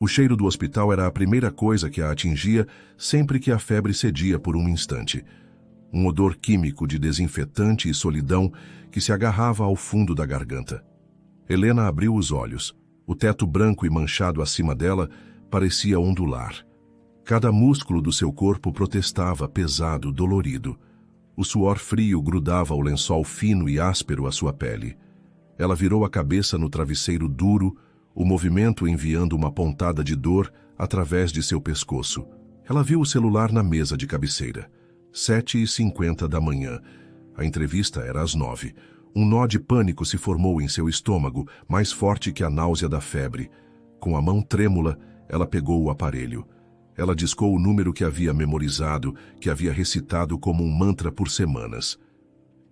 O cheiro do hospital era a primeira coisa que a atingia sempre que a febre cedia por um instante. Um odor químico de desinfetante e solidão que se agarrava ao fundo da garganta. Helena abriu os olhos. O teto branco e manchado acima dela parecia ondular. Cada músculo do seu corpo protestava, pesado, dolorido. O suor frio grudava ao lençol fino e áspero à sua pele. Ela virou a cabeça no travesseiro duro, o movimento enviando uma pontada de dor através de seu pescoço. Ela viu o celular na mesa de cabeceira. 7h50 da manhã. A entrevista era às 9h. Um nó de pânico se formou em seu estômago, mais forte que a náusea da febre. Com a mão trêmula, ela pegou o aparelho. Ela discou o número que havia memorizado, que havia recitado como um mantra por semanas.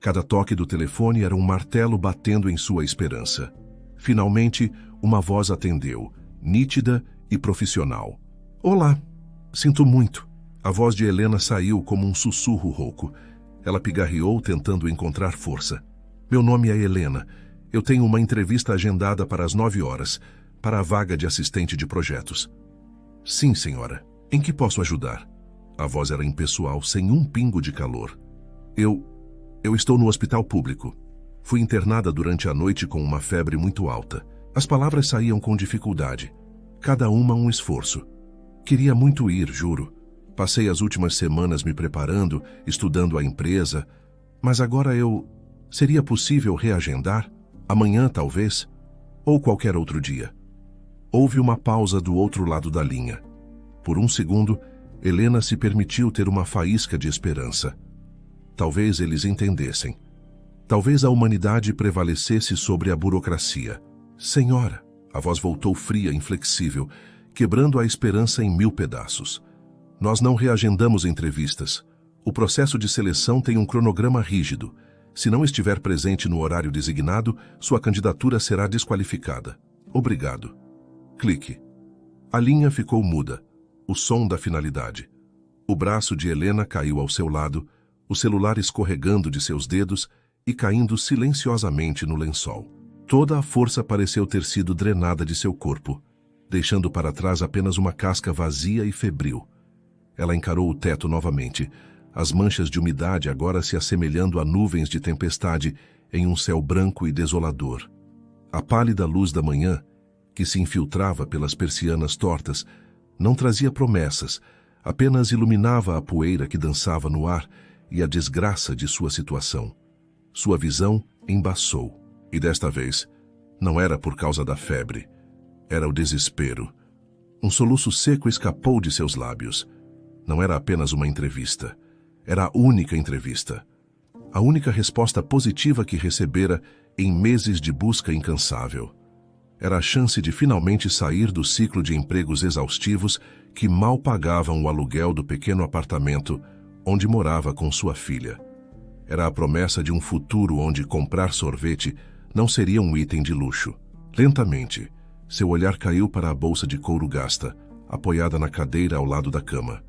Cada toque do telefone era um martelo batendo em sua esperança. Finalmente, uma voz atendeu, nítida e profissional. Olá, sinto muito. A voz de Helena saiu como um sussurro rouco. Ela pigarreou tentando encontrar força. Meu nome é Helena. Eu tenho uma entrevista agendada para as 9h, para a vaga de assistente de projetos. Sim, senhora. Em que posso ajudar? A voz era impessoal, sem um pingo de calor. Eu estou no hospital público. Fui internada durante a noite com uma febre muito alta. As palavras saíam com dificuldade. Cada uma um esforço. Queria muito ir, juro. Passei as últimas semanas me preparando, estudando a empresa. Mas agora Seria possível reagendar? Amanhã, talvez? Ou qualquer outro dia? Houve uma pausa do outro lado da linha. Por um segundo, Helena se permitiu ter uma faísca de esperança. Talvez eles entendessem. Talvez a humanidade prevalecesse sobre a burocracia. Senhora, a voz voltou fria, inflexível, quebrando a esperança em 1000 pedaços. Nós não reagendamos entrevistas. O processo de seleção tem um cronograma rígido. Se não estiver presente no horário designado, sua candidatura será desqualificada. Obrigado. Clique. A linha ficou muda. O som da finalidade. O braço de Helena caiu ao seu lado, o celular escorregando de seus dedos e caindo silenciosamente no lençol. Toda a força pareceu ter sido drenada de seu corpo, deixando para trás apenas uma casca vazia e febril. Ela encarou o teto novamente, as manchas de umidade agora se assemelhando a nuvens de tempestade em um céu branco e desolador. A pálida luz da manhã, que se infiltrava pelas persianas tortas, não trazia promessas, apenas iluminava a poeira que dançava no ar e a desgraça de sua situação. Sua visão embaçou, e desta vez, não era por causa da febre, era o desespero. Um soluço seco escapou de seus lábios. Não era apenas uma entrevista. Era a única entrevista. A única resposta positiva que recebera em meses de busca incansável. Era a chance de finalmente sair do ciclo de empregos exaustivos que mal pagavam o aluguel do pequeno apartamento onde morava com sua filha. Era a promessa de um futuro onde comprar sorvete não seria um item de luxo. Lentamente, seu olhar caiu para a bolsa de couro gasta, apoiada na cadeira ao lado da cama.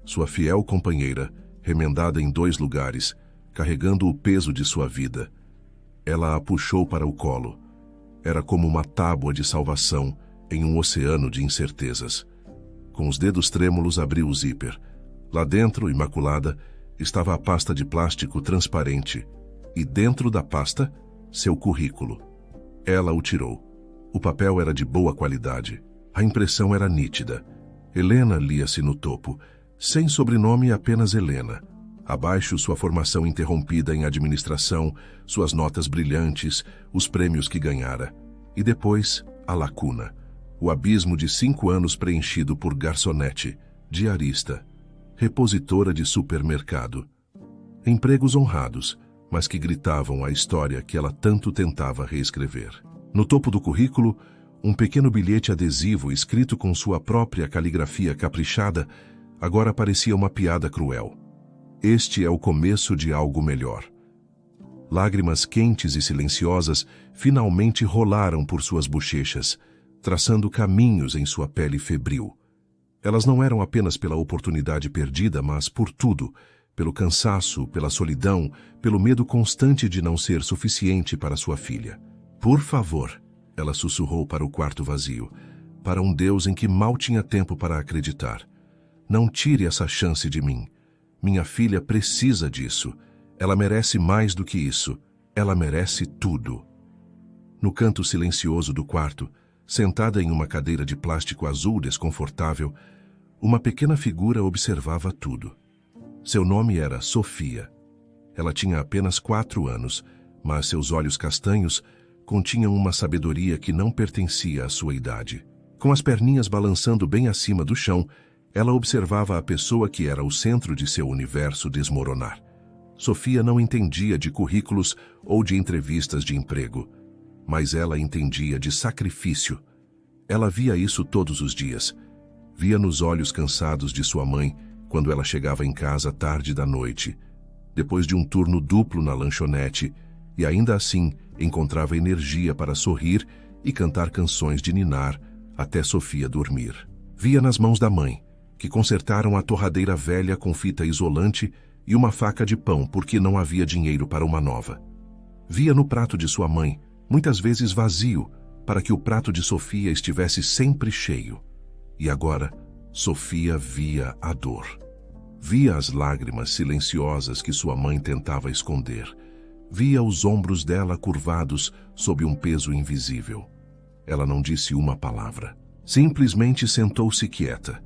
Sua fiel companheira, remendada em 2 lugares, carregando o peso de sua vida. Ela a puxou para o colo. Era como uma tábua de salvação em um oceano de incertezas. Com os dedos trêmulos abriu o zíper. Lá dentro, imaculada, estava a pasta de plástico transparente. E dentro da pasta, seu currículo. Ela o tirou. O papel era de boa qualidade. A impressão era nítida. Helena lia-se no topo. Sem sobrenome, apenas Helena. Abaixo, sua formação interrompida em administração, suas notas brilhantes, os prêmios que ganhara. E depois, a lacuna. O abismo de 5 anos preenchido por garçonete, diarista, repositora de supermercado. Empregos honrados, mas que gritavam a história que ela tanto tentava reescrever. No topo do currículo, um pequeno bilhete adesivo escrito com sua própria caligrafia caprichada agora parecia uma piada cruel. Este é o começo de algo melhor. Lágrimas quentes e silenciosas finalmente rolaram por suas bochechas, traçando caminhos em sua pele febril. Elas não eram apenas pela oportunidade perdida, mas por tudo, pelo cansaço, pela solidão, pelo medo constante de não ser suficiente para sua filha. Por favor, ela sussurrou para o quarto vazio. para um Deus em que mal tinha tempo para acreditar. Não tire essa chance de mim. Minha filha precisa disso. Ela merece mais do que isso. Ela merece tudo. No canto silencioso do quarto, sentada em uma cadeira de plástico azul desconfortável, uma pequena figura observava tudo. Seu nome era Sofia. Ela tinha apenas 4 anos, mas seus olhos castanhos continham uma sabedoria que não pertencia à sua idade. Com as perninhas balançando bem acima do chão, ela observava a pessoa que era o centro de seu universo desmoronar. Sofia não entendia de currículos ou de entrevistas de emprego, mas ela entendia de sacrifício. Ela via isso todos os dias. Via nos olhos cansados de sua mãe quando ela chegava em casa tarde da noite, depois de um turno duplo na lanchonete, e ainda assim encontrava energia para sorrir e cantar canções de ninar até Sofia dormir. Via nas mãos da mãe, que consertaram a torradeira velha com fita isolante e uma faca de pão porque não havia dinheiro para uma nova. Via no prato de sua mãe, muitas vezes vazio, para que o prato de Sofia estivesse sempre cheio. E agora, Sofia via a dor. Via as lágrimas silenciosas que sua mãe tentava esconder. Via os ombros dela curvados sob um peso invisível. Ela não disse uma palavra. Simplesmente sentou-se quieta.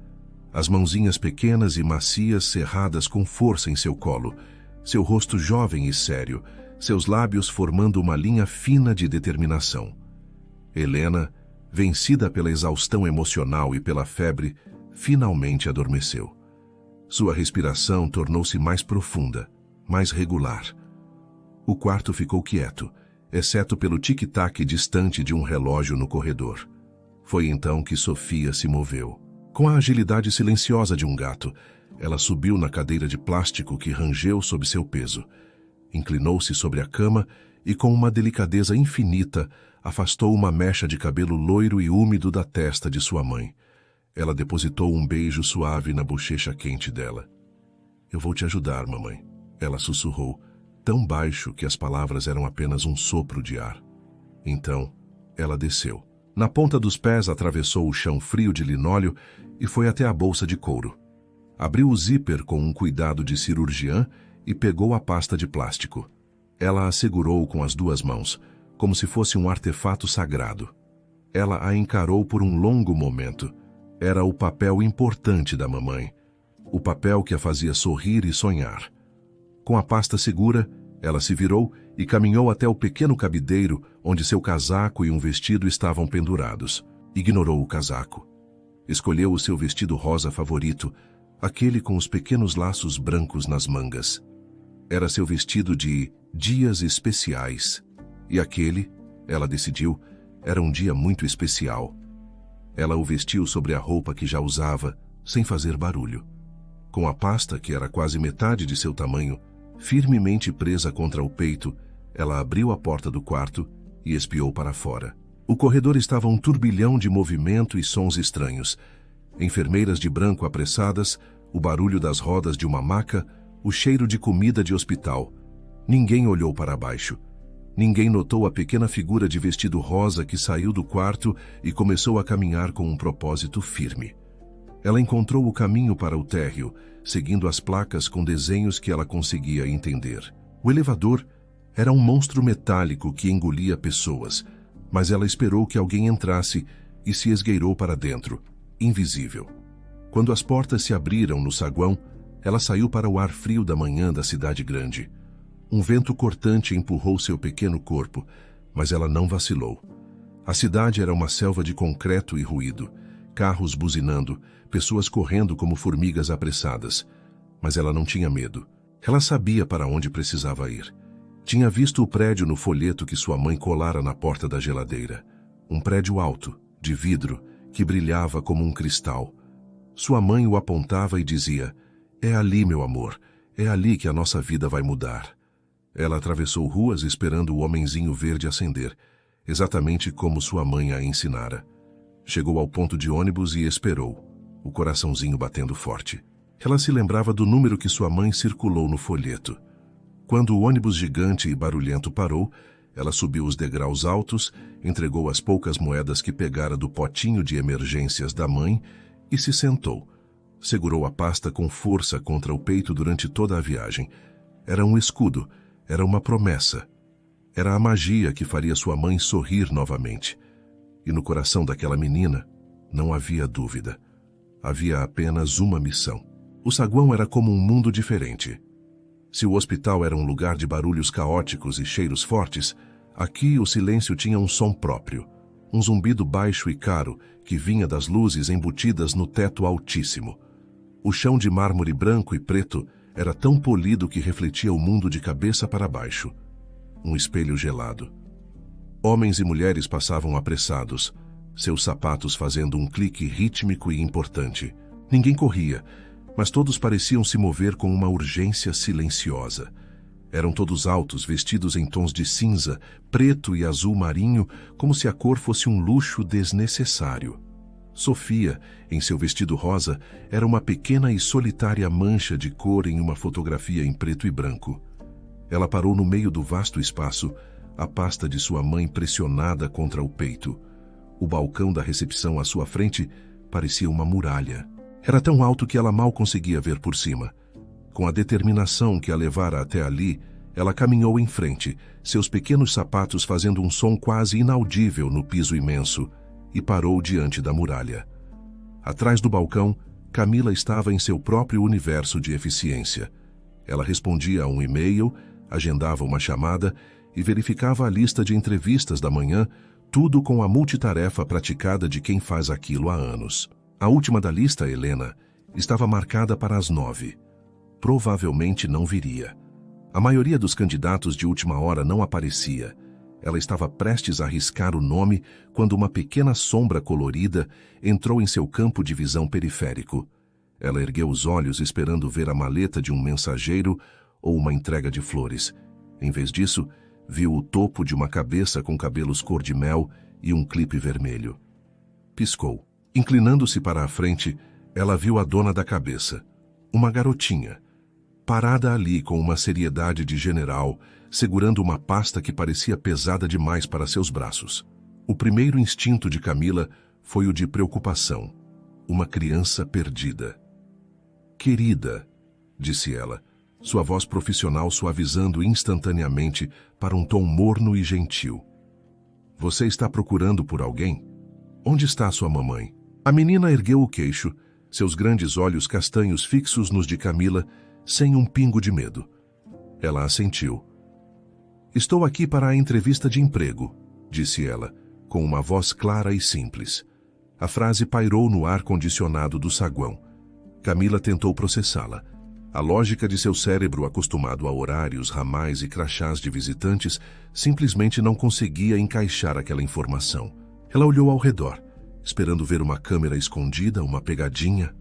As mãozinhas pequenas e macias cerradas com força em seu colo, seu rosto jovem e sério, seus lábios formando uma linha fina de determinação. Helena, vencida pela exaustão emocional e pela febre, finalmente adormeceu. Sua respiração tornou-se mais profunda, mais regular. O quarto ficou quieto, exceto pelo tic-tac distante de um relógio no corredor. Foi então que Sofia se moveu. Com a agilidade silenciosa de um gato, ela subiu na cadeira de plástico que rangeu sob seu peso. Inclinou-se sobre a cama e, com uma delicadeza infinita, afastou uma mecha de cabelo loiro e úmido da testa de sua mãe. Ela depositou um beijo suave na bochecha quente dela. "Eu vou te ajudar, mamãe", ela sussurrou, tão baixo que as palavras eram apenas um sopro de ar. Então, ela desceu. Na ponta dos pés atravessou o chão frio de linóleo e foi até a bolsa de couro. Abriu o zíper com um cuidado de cirurgiã e pegou a pasta de plástico. Ela a segurou com as 2 mãos, como se fosse um artefato sagrado. Ela a encarou por um longo momento. Era o papel importante da mamãe, o papel que a fazia sorrir e sonhar. Com a pasta segura, ela se virou e caminhou até o pequeno cabideiro onde seu casaco e um vestido estavam pendurados. Ignorou o casaco. Escolheu o seu vestido rosa favorito, aquele com os pequenos laços brancos nas mangas. Era seu vestido de dias especiais. E aquele, ela decidiu, era um dia muito especial. Ela o vestiu sobre a roupa que já usava, sem fazer barulho. Com a pasta, que era quase metade de seu tamanho, firmemente presa contra o peito, ela abriu a porta do quarto e espiou para fora. O corredor estava um turbilhão de movimento e sons estranhos. Enfermeiras de branco apressadas, o barulho das rodas de uma maca, o cheiro de comida de hospital. Ninguém olhou para baixo. Ninguém notou a pequena figura de vestido rosa que saiu do quarto e começou a caminhar com um propósito firme. Ela encontrou o caminho para o térreo, seguindo as placas com desenhos que ela conseguia entender. O elevador era um monstro metálico que engolia pessoas, mas ela esperou que alguém entrasse e se esgueirou para dentro, invisível. Quando as portas se abriram no saguão, ela saiu para o ar frio da manhã da cidade grande. Um vento cortante empurrou seu pequeno corpo, mas ela não vacilou. A cidade era uma selva de concreto e ruído, carros buzinando, pessoas correndo como formigas apressadas. Mas ela não tinha medo. Ela sabia para onde precisava ir. Tinha visto o prédio no folheto que sua mãe colara na porta da geladeira. Um prédio alto, de vidro, que brilhava como um cristal. Sua mãe o apontava e dizia: "É ali, meu amor, é ali que a nossa vida vai mudar." Ela atravessou ruas esperando o homenzinho verde acender, exatamente como sua mãe a ensinara. Chegou ao ponto de ônibus e esperou, o coraçãozinho batendo forte. Ela se lembrava do número que sua mãe circulou no folheto. Quando o ônibus gigante e barulhento parou, Ela subiu os degraus altos, entregou as poucas moedas que pegara do potinho de emergências da mãe e se sentou. Segurou a pasta com força contra o peito durante toda a viagem. Era um escudo, era uma promessa. Era a magia que faria sua mãe sorrir novamente. E no coração daquela menina não havia dúvida. Havia apenas uma missão. O saguão era como um mundo diferente. Se o hospital era um lugar de barulhos caóticos e cheiros fortes, aqui o silêncio tinha um som próprio. Um zumbido baixo e caro que vinha das luzes embutidas no teto altíssimo. O chão de mármore branco e preto era tão polido que refletia o mundo de cabeça para baixo. Um espelho gelado. Homens e mulheres passavam apressados, seus sapatos fazendo um clique rítmico e importante. Ninguém corria, mas todos pareciam se mover com uma urgência silenciosa. Eram todos altos, vestidos em tons de cinza, preto e azul marinho, como se a cor fosse um luxo desnecessário. Sofia, em seu vestido rosa, era uma pequena e solitária mancha de cor em uma fotografia em preto e branco. Ela parou no meio do vasto espaço, a pasta de sua mãe pressionada contra o peito. O balcão da recepção à sua frente parecia uma muralha. Era tão alto que ela mal conseguia ver por cima. Com a determinação que a levara até ali, ela caminhou em frente, seus pequenos sapatos fazendo um som quase inaudível no piso imenso, e parou diante da muralha. Atrás do balcão, Camila estava em seu próprio universo de eficiência. Ela respondia a um e-mail, agendava uma chamada e verificava a lista de entrevistas da manhã, tudo com a multitarefa praticada de quem faz aquilo há anos. A última da lista, Helena, estava marcada para as 9. Provavelmente não viria. A maioria dos candidatos de última hora não aparecia. Ela estava prestes a arriscar o nome quando uma pequena sombra colorida entrou em seu campo de visão periférico. Ela ergueu os olhos esperando ver a maleta de um mensageiro ou uma entrega de flores. Em vez disso, viu o topo de uma cabeça com cabelos cor-de-mel e um clipe vermelho. Piscou. Inclinando-se para a frente, ela viu a dona da cabeça, uma garotinha, parada ali com uma seriedade de general, segurando uma pasta que parecia pesada demais para seus braços. O primeiro instinto de Camila foi o de preocupação. Uma criança perdida. "Querida", disse ela, sua voz profissional suavizando instantaneamente para um tom morno e gentil. "Você está procurando por alguém? Onde está sua mamãe?" A menina ergueu o queixo, seus grandes olhos castanhos fixos nos de Camila, sem um pingo de medo. Ela assentiu. "Estou aqui para a entrevista de emprego", disse ela, com uma voz clara e simples. A frase pairou no ar condicionado do saguão. Camila tentou processá-la. A lógica de seu cérebro, acostumado a horários, ramais e crachás de visitantes, simplesmente não conseguia encaixar aquela informação. Ela olhou ao redor, esperando ver uma câmera escondida, uma pegadinha,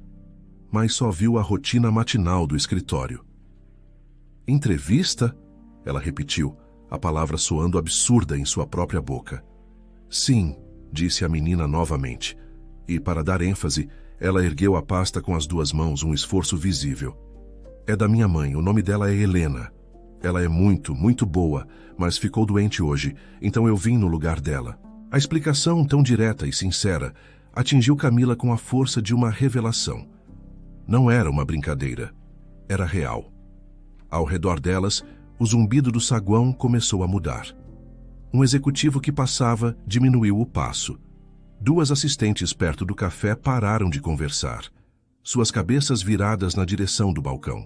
mas só viu a rotina matinal do escritório. "Entrevista?" Ela repetiu, a palavra soando absurda em sua própria boca. "Sim", disse a menina novamente, e, para dar ênfase, ela ergueu a pasta com as duas mãos, um esforço visível. "É da minha mãe, o nome dela é Helena. Ela é muito, muito boa, mas ficou doente hoje, então eu vim no lugar dela." A explicação, tão direta e sincera, atingiu Camila com a força de uma revelação. Não era uma brincadeira, era real. Ao redor delas, o zumbido do saguão começou a mudar. Um executivo que passava diminuiu o passo. Duas assistentes perto do café pararam de conversar, suas cabeças viradas na direção do balcão.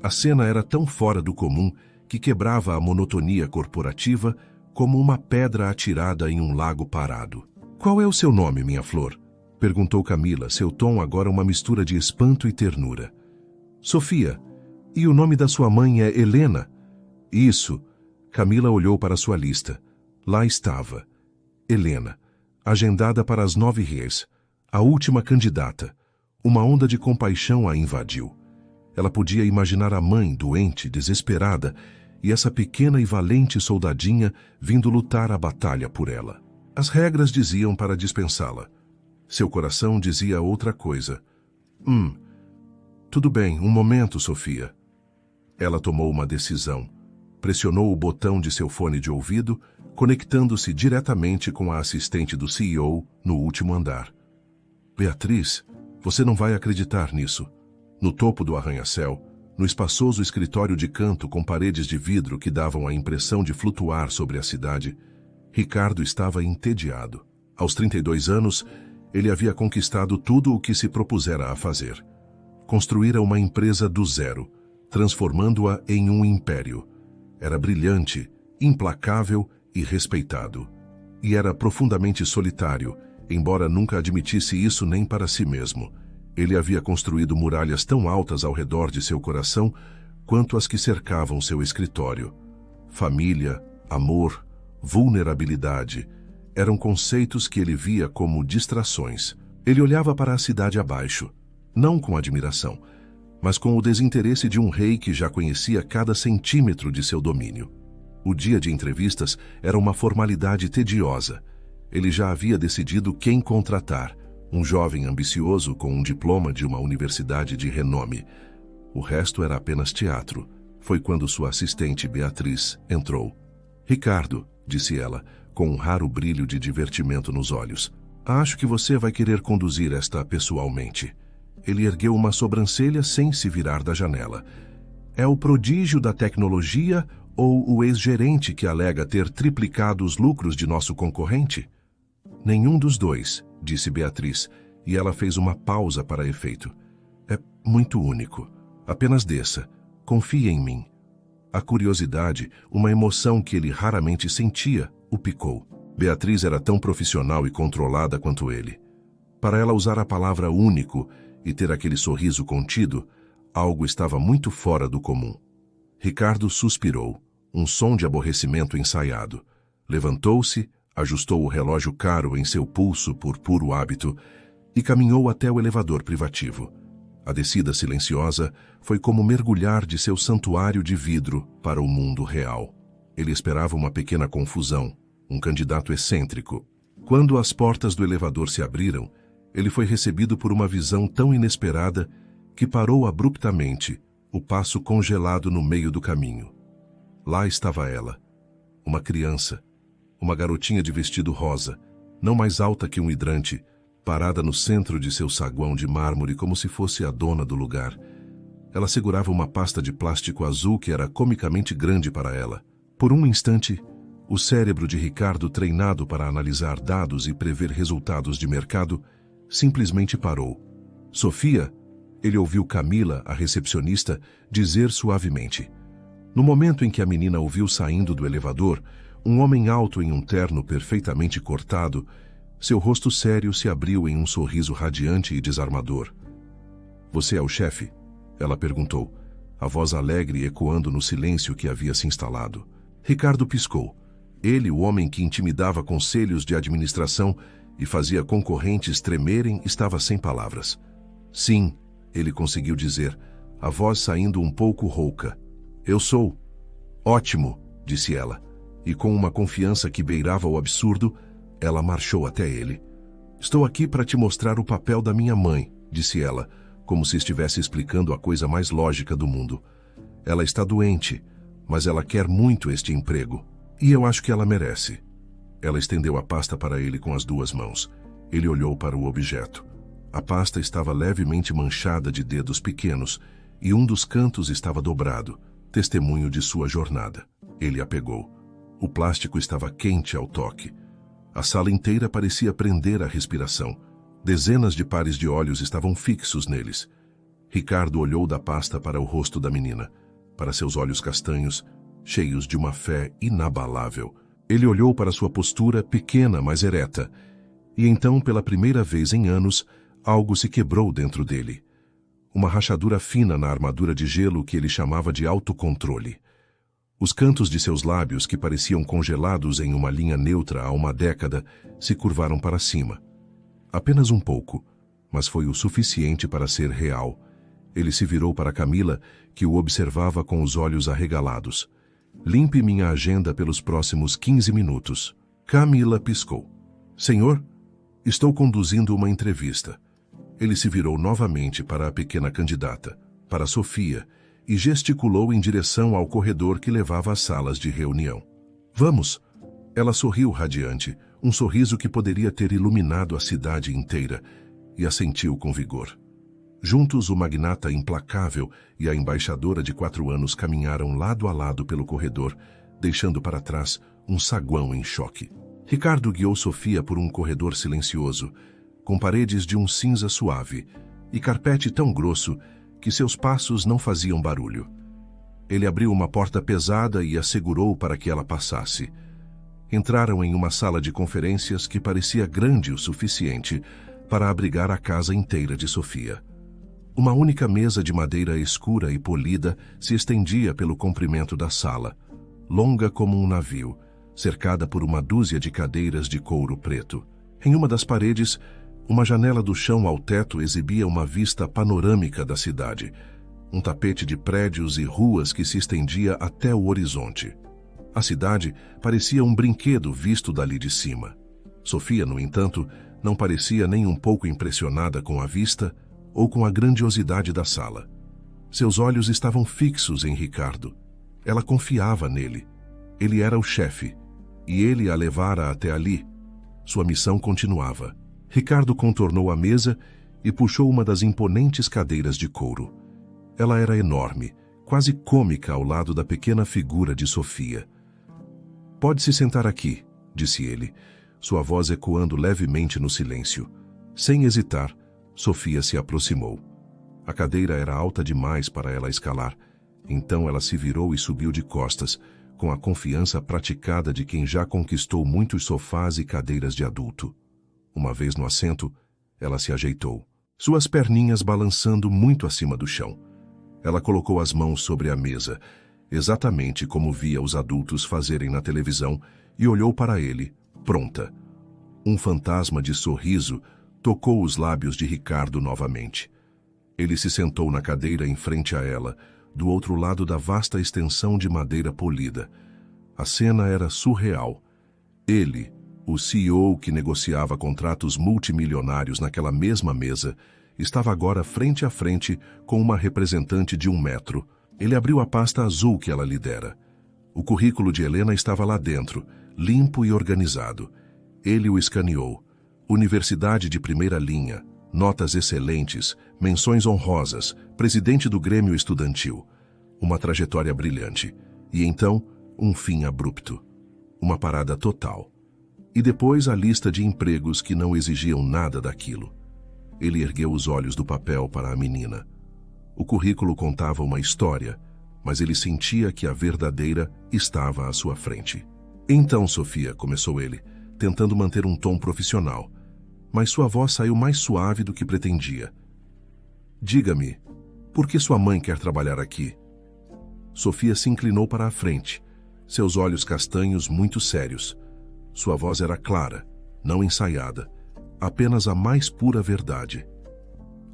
A cena era tão fora do comum que quebrava a monotonia corporativa como uma pedra atirada em um lago parado. "Qual é o seu nome, minha flor?" perguntou Camila, seu tom agora uma mistura de espanto e ternura. "Sofia. E o nome da sua mãe é Helena?" "Isso." Camila olhou para sua lista. Lá estava. Helena, agendada para as 9h, a última candidata. Uma onda de compaixão a invadiu. Ela podia imaginar a mãe, doente, desesperada, e essa pequena e valente soldadinha vindo lutar a batalha por ela. As regras diziam para dispensá-la. Seu coração dizia outra coisa. Tudo bem, um momento, Sofia." Ela tomou uma decisão. Pressionou o botão de seu fone de ouvido, conectando-se diretamente com a assistente do CEO no último andar. Beatriz, você não vai acreditar nisso. No topo do arranha-céu, no espaçoso escritório de canto com paredes de vidro que davam a impressão de flutuar sobre a cidade, Ricardo estava entediado. Aos 32 anos, ele havia conquistado tudo o que se propusera a fazer. Construíra uma empresa do zero, transformando-a em um império. Era brilhante, implacável e respeitado. E era profundamente solitário, embora nunca admitisse isso nem para si mesmo. Ele havia construído muralhas tão altas ao redor de seu coração quanto as que cercavam seu escritório. Família, amor, vulnerabilidade eram conceitos que ele via como distrações. Ele olhava para a cidade abaixo, não com admiração, mas com o desinteresse de um rei que já conhecia cada centímetro de seu domínio. O dia de entrevistas era uma formalidade tediosa. Ele já havia decidido quem contratar, um jovem ambicioso com um diploma de uma universidade de renome. O resto era apenas teatro. Foi quando sua assistente Beatriz entrou. Ricardo, disse ela, com um raro brilho de divertimento nos olhos. Acho que você vai querer conduzir esta pessoalmente. Ele ergueu uma sobrancelha sem se virar da janela. É o prodígio da tecnologia ou o ex-gerente que alega ter triplicado os lucros de nosso concorrente? Nenhum dos dois, disse Beatriz, e ela fez uma pausa para efeito. É muito único. Apenas desça. Confie em mim. A curiosidade, uma emoção que ele raramente sentia, o picou. Beatriz era tão profissional e controlada quanto ele. Para ela usar a palavra único e ter aquele sorriso contido, algo estava muito fora do comum. Ricardo suspirou, um som de aborrecimento ensaiado. Levantou-se, ajustou o relógio caro em seu pulso por puro hábito e caminhou até o elevador privativo. A descida silenciosa foi como mergulhar de seu santuário de vidro para o mundo real. Ele esperava uma pequena confusão, um candidato excêntrico. Quando as portas do elevador se abriram, ele foi recebido por uma visão tão inesperada que parou abruptamente, o passo congelado no meio do caminho. Lá estava ela, uma criança, uma garotinha de vestido rosa, não mais alta que um hidrante, parada no centro de seu saguão de mármore como se fosse a dona do lugar. Ela segurava uma pasta de plástico azul que era comicamente grande para ela. Por um instante, o cérebro de Ricardo, treinado para analisar dados e prever resultados de mercado, simplesmente parou. Sofia, ele ouviu Camila, a recepcionista, dizer suavemente. No momento em que a menina ouviu saindo do elevador, um homem alto em um terno perfeitamente cortado, seu rosto sério se abriu em um sorriso radiante e desarmador. Você é o chefe? Ela perguntou, a voz alegre ecoando no silêncio que havia se instalado. Ricardo piscou. Ele, o homem que intimidava conselhos de administração e fazia concorrentes tremerem, estava sem palavras. Sim, ele conseguiu dizer, a voz saindo um pouco rouca. Eu sou. Ótimo, disse ela, e com uma confiança que beirava o absurdo, ela marchou até ele. Estou aqui para te mostrar o papel da minha mãe, disse ela, como se estivesse explicando a coisa mais lógica do mundo. Ela está doente, mas ela quer muito este emprego. E eu acho que ela merece. Ela estendeu a pasta para ele com as duas mãos. Ele olhou para o objeto. A pasta estava levemente manchada de dedos pequenos e um dos cantos estava dobrado, testemunho de sua jornada. Ele a pegou. O plástico estava quente ao toque. A sala inteira parecia prender a respiração. Dezenas de pares de olhos estavam fixos neles. Ricardo olhou da pasta para o rosto da menina, para seus olhos castanhos, cheios de uma fé inabalável. Ele olhou para sua postura pequena, mas ereta, e então, pela primeira vez em anos, algo se quebrou dentro dele. Uma rachadura fina na armadura de gelo que ele chamava de autocontrole. Os cantos de seus lábios, que pareciam congelados em uma linha neutra há uma década, se curvaram para cima. Apenas um pouco, mas foi o suficiente para ser real. Ele se virou para Camila, que o observava com os olhos arregalados. Limpe minha agenda pelos próximos 15 minutos. Camila piscou. Senhor, estou conduzindo uma entrevista. Ele se virou novamente para a pequena candidata, para Sofia, e gesticulou em direção ao corredor que levava às salas de reunião. Vamos! Ela sorriu radiante, um sorriso que poderia ter iluminado a cidade inteira, e assentiu com vigor. Juntos, o magnata implacável e a embaixadora de 4 anos caminharam lado a lado pelo corredor, deixando para trás um saguão em choque. Ricardo guiou Sofia por um corredor silencioso, com paredes de um cinza suave e carpete tão grosso que seus passos não faziam barulho. Ele abriu uma porta pesada e a segurou para que ela passasse. Entraram em uma sala de conferências que parecia grande o suficiente para abrigar a casa inteira de Sofia. Uma única mesa de madeira escura e polida se estendia pelo comprimento da sala, longa como um navio, cercada por uma dúzia de cadeiras de couro preto. Em uma das paredes, uma janela do chão ao teto exibia uma vista panorâmica da cidade, um tapete de prédios e ruas que se estendia até o horizonte. A cidade parecia um brinquedo visto dali de cima. Sofia, no entanto, não parecia nem um pouco impressionada com a vista ou com a grandiosidade da sala. Seus olhos estavam fixos em Ricardo. Ela confiava nele. Ele era o chefe, e ele a levara até ali. Sua missão continuava. Ricardo contornou a mesa e puxou uma das imponentes cadeiras de couro. Ela era enorme, quase cômica ao lado da pequena figura de Sofia. "Pode se sentar aqui", disse ele, sua voz ecoando levemente no silêncio. Sem hesitar, Sofia se aproximou. A cadeira era alta demais para ela escalar, então ela se virou e subiu de costas, com a confiança praticada de quem já conquistou muitos sofás e cadeiras de adulto. Uma vez no assento, ela se ajeitou, suas perninhas balançando muito acima do chão. Ela colocou as mãos sobre a mesa, exatamente como via os adultos fazerem na televisão, e olhou para ele, pronta. Um fantasma de sorriso tocou os lábios de Ricardo novamente. Ele se sentou na cadeira em frente a ela, do outro lado da vasta extensão de madeira polida. A cena era surreal. Ele, o CEO que negociava contratos multimilionários naquela mesma mesa, estava agora frente a frente com uma representante de 1 metro. Ele abriu a pasta azul que ela lhe dera. O currículo de Helena estava lá dentro, limpo e organizado. Ele o escaneou. Universidade de primeira linha, notas excelentes, menções honrosas, presidente do Grêmio Estudantil. Uma trajetória brilhante. E então, um fim abrupto. Uma parada total. E depois a lista de empregos que não exigiam nada daquilo. Ele ergueu os olhos do papel para a menina. O currículo contava uma história, mas ele sentia que a verdadeira estava à sua frente. "Então, Sofia", começou ele, tentando manter um tom profissional, mas sua voz saiu mais suave do que pretendia. "Diga-me, por que sua mãe quer trabalhar aqui?" Sofia se inclinou para a frente, seus olhos castanhos muito sérios. Sua voz era clara, não ensaiada, apenas a mais pura verdade.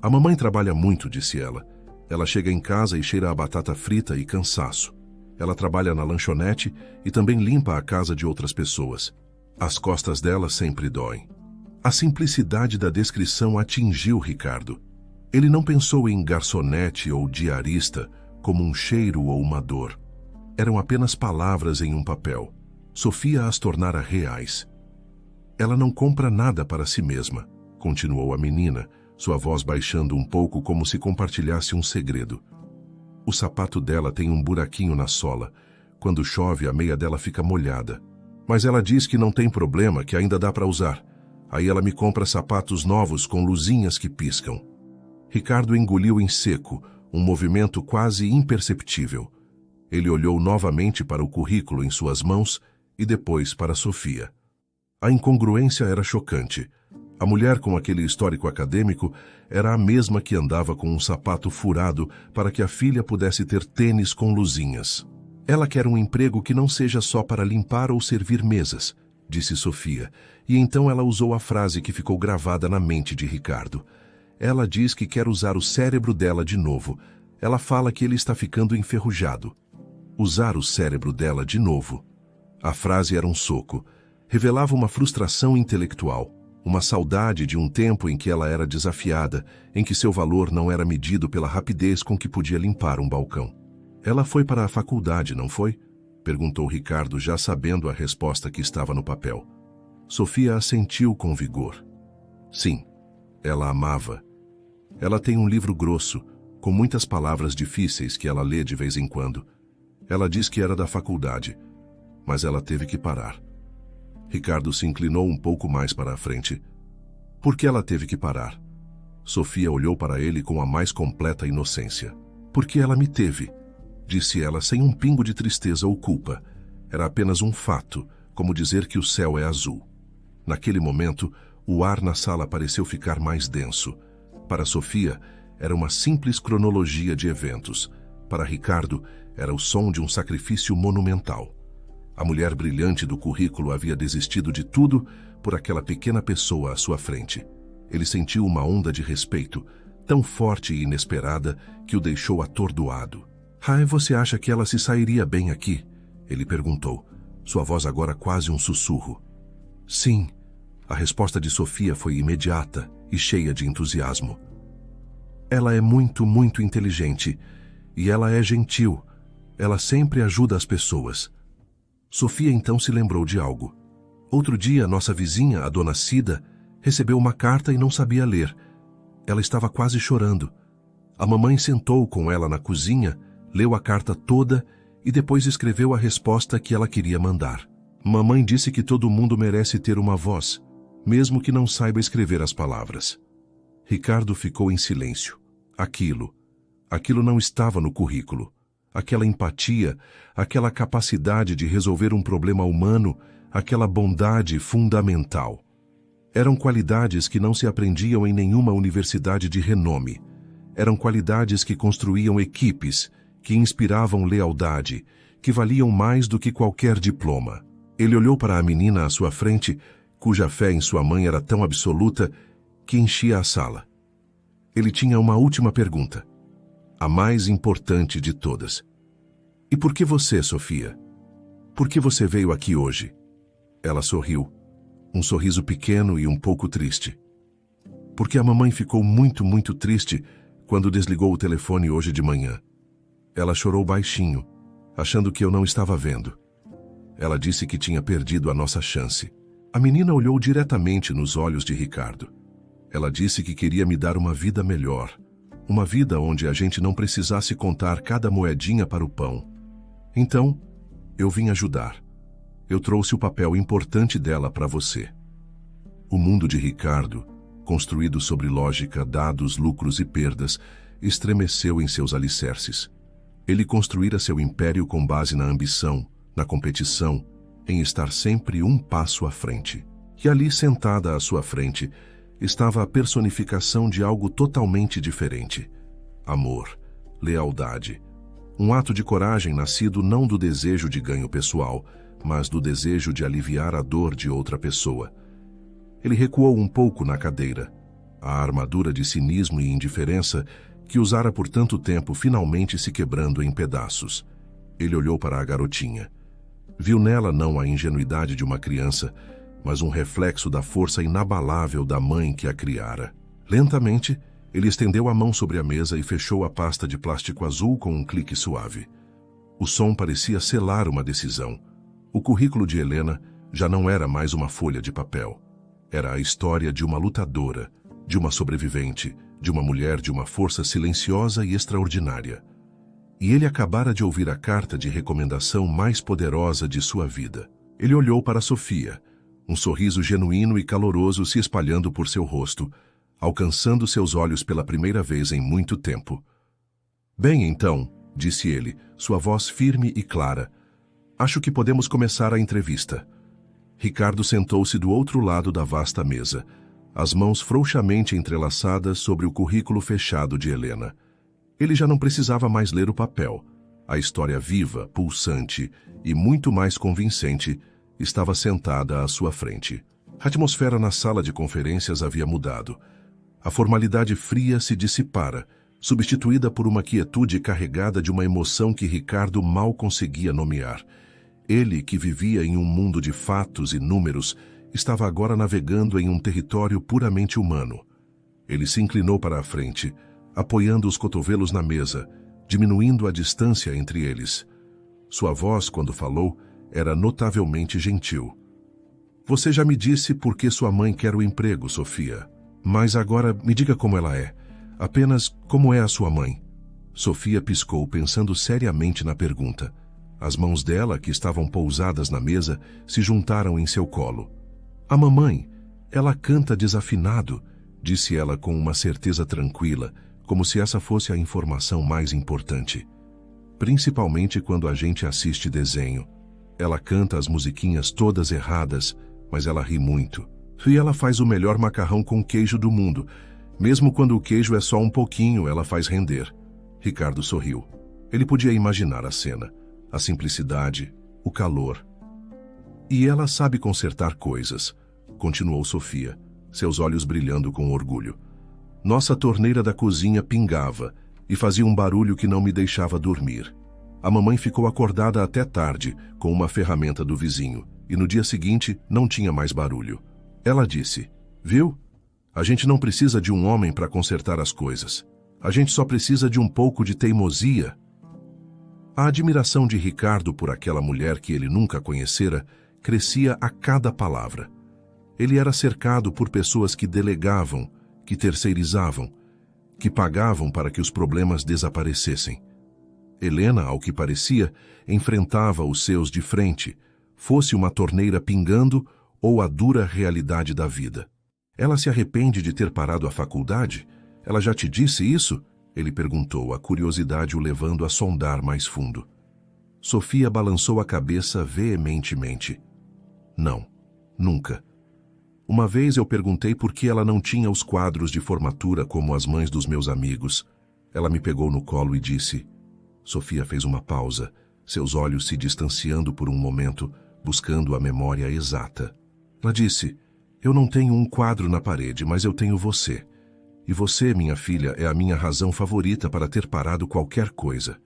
"A mamãe trabalha muito", disse ela. "Ela chega em casa e cheira a batata frita e cansaço. Ela trabalha na lanchonete e também limpa a casa de outras pessoas. As costas dela sempre doem." A simplicidade da descrição atingiu Ricardo. Ele não pensou em garçonete ou diarista como um cheiro ou uma dor. Eram apenas palavras em um papel. Sofia as tornara reais. "Ela não compra nada para si mesma", continuou a menina, sua voz baixando um pouco como se compartilhasse um segredo. "O sapato dela tem um buraquinho na sola. Quando chove, a meia dela fica molhada. Mas ela diz que não tem problema, que ainda dá para usar. Aí ela me compra sapatos novos com luzinhas que piscam." Ricardo engoliu em seco, um movimento quase imperceptível. Ele olhou novamente para o currículo em suas mãos e depois para Sofia. A incongruência era chocante. A mulher com aquele histórico acadêmico era a mesma que andava com um sapato furado para que a filha pudesse ter tênis com luzinhas. "Ela quer um emprego que não seja só para limpar ou servir mesas", disse Sofia, e então ela usou a frase que ficou gravada na mente de Ricardo. "Ela diz que quer usar o cérebro dela de novo. Ela fala que ele está ficando enferrujado." Usar o cérebro dela de novo. A frase era um soco. Revelava uma frustração intelectual, uma saudade de um tempo em que ela era desafiada, em que seu valor não era medido pela rapidez com que podia limpar um balcão. "Ela foi para a faculdade, não foi?" Perguntou Ricardo, já sabendo a resposta que estava no papel. Sofia assentiu com vigor. Sim, ela amava. Ela tem um livro grosso, com muitas palavras difíceis que ela lê de vez em quando. Ela diz que era da faculdade, mas ela teve que parar. Ricardo se inclinou um pouco mais para a frente. Por que ela teve que parar? Sofia olhou para ele com a mais completa inocência. Porque ela me teve, disse ela sem um pingo de tristeza ou culpa. Era apenas um fato, como dizer que o céu é azul. Naquele momento, o ar na sala pareceu ficar mais denso. Para Sofia, era uma simples cronologia de eventos. Para Ricardo, era o som de um sacrifício monumental. A mulher brilhante do currículo havia desistido de tudo por aquela pequena pessoa à sua frente. Ele sentiu uma onda de respeito, tão forte e inesperada que o deixou atordoado. Você acha que ela se sairia bem aqui? Ele perguntou, sua voz agora quase um sussurro. Sim. A resposta de Sofia foi imediata e cheia de entusiasmo. Ela é muito, muito inteligente. E ela é gentil. Ela sempre ajuda as pessoas. Sofia então se lembrou de algo. Outro dia, nossa vizinha, a dona Cida, recebeu uma carta e não sabia ler. Ela estava quase chorando. A mamãe sentou com ela na cozinha, leu a carta toda e depois escreveu a resposta que ela queria mandar. Mamãe disse que todo mundo merece ter uma voz, mesmo que não saiba escrever as palavras. Ricardo ficou em silêncio. Aquilo não estava no currículo. Aquela empatia, aquela capacidade de resolver um problema humano, aquela bondade fundamental. Eram qualidades que não se aprendiam em nenhuma universidade de renome. Eram qualidades que construíam equipes, que inspiravam lealdade, que valiam mais do que qualquer diploma. Ele olhou para a menina à sua frente, cuja fé em sua mãe era tão absoluta que enchia a sala. Ele tinha uma última pergunta, a mais importante de todas. E por que você, Sofia? Por que você veio aqui hoje? Ela sorriu, um sorriso pequeno e um pouco triste. Porque a mamãe ficou muito, muito triste quando desligou o telefone hoje de manhã. Ela chorou baixinho, achando que eu não estava vendo. Ela disse que tinha perdido a nossa chance. A menina olhou diretamente nos olhos de Ricardo. Ela disse que queria me dar uma vida melhor. Uma vida onde a gente não precisasse contar cada moedinha para o pão. Então, eu vim ajudar. Eu trouxe o papel importante dela para você. O mundo de Ricardo, construído sobre lógica, dados, lucros e perdas, estremeceu em seus alicerces. Ele construíra seu império com base na ambição, na competição, em estar sempre um passo à frente. E ali, sentada à sua frente, estava a personificação de algo totalmente diferente. Amor, lealdade. Um ato de coragem nascido não do desejo de ganho pessoal, mas do desejo de aliviar a dor de outra pessoa. Ele recuou um pouco na cadeira. A armadura de cinismo e indiferença que usara por tanto tempo finalmente se quebrando em pedaços. Ele olhou para a garotinha. Viu nela não a ingenuidade de uma criança, mas um reflexo da força inabalável da mãe que a criara. Lentamente, ele estendeu a mão sobre a mesa e fechou a pasta de plástico azul com um clique suave. O som parecia selar uma decisão. O currículo de Helena já não era mais uma folha de papel. Era a história de uma lutadora, de uma sobrevivente, de uma mulher de uma força silenciosa e extraordinária. E ele acabara de ouvir a carta de recomendação mais poderosa de sua vida. Ele olhou para Sofia, um sorriso genuíno e caloroso se espalhando por seu rosto, alcançando seus olhos pela primeira vez em muito tempo. Bem, então, disse ele, sua voz firme e clara, acho que podemos começar a entrevista. Ricardo sentou-se do outro lado da vasta mesa, as mãos frouxamente entrelaçadas sobre o currículo fechado de Helena. Ele já não precisava mais ler o papel. A história viva, pulsante e muito mais convincente estava sentada à sua frente. A atmosfera na sala de conferências havia mudado. A formalidade fria se dissipara, substituída por uma quietude carregada de uma emoção que Ricardo mal conseguia nomear. Ele, que vivia em um mundo de fatos e números, estava agora navegando em um território puramente humano. Ele se inclinou para a frente, apoiando os cotovelos na mesa, diminuindo a distância entre eles. Sua voz, quando falou, era notavelmente gentil. Você já me disse por que sua mãe quer o emprego, Sofia. Mas agora me diga como ela é. Apenas como é a sua mãe. Sofia piscou, pensando seriamente na pergunta. As mãos dela, que estavam pousadas na mesa, se juntaram em seu colo. A mamãe, ela canta desafinado, disse ela com uma certeza tranquila, como se essa fosse a informação mais importante. Principalmente quando a gente assiste desenho. Ela canta as musiquinhas todas erradas, mas ela ri muito. E ela faz o melhor macarrão com queijo do mundo. Mesmo quando o queijo é só um pouquinho, ela faz render. Ricardo sorriu. Ele podia imaginar a cena. A simplicidade, o calor. E ela sabe consertar coisas, continuou Sofia, seus olhos brilhando com orgulho. Nossa torneira da cozinha pingava e fazia um barulho que não me deixava dormir. A mamãe ficou acordada até tarde com uma ferramenta do vizinho e no dia seguinte não tinha mais barulho. Ela disse, viu? A gente não precisa de um homem para consertar as coisas. A gente só precisa de um pouco de teimosia. A admiração de Ricardo por aquela mulher que ele nunca conhecera crescia a cada palavra. Ele era cercado por pessoas que delegavam, que terceirizavam, que pagavam para que os problemas desaparecessem. Helena, ao que parecia, enfrentava os seus de frente, fosse uma torneira pingando ou a dura realidade da vida. Ela se arrepende de ter parado a faculdade? Ela já te disse isso? Ele perguntou, a curiosidade o levando a sondar mais fundo. Sofia balançou a cabeça veementemente. Não, nunca. Uma vez eu perguntei por que ela não tinha os quadros de formatura como as mães dos meus amigos. Ela me pegou no colo e disse... Sofia fez uma pausa, seus olhos se distanciando por um momento, buscando a memória exata. Ela disse, eu não tenho um quadro na parede, mas eu tenho você. E você, minha filha, é a minha razão favorita para ter parado qualquer coisa.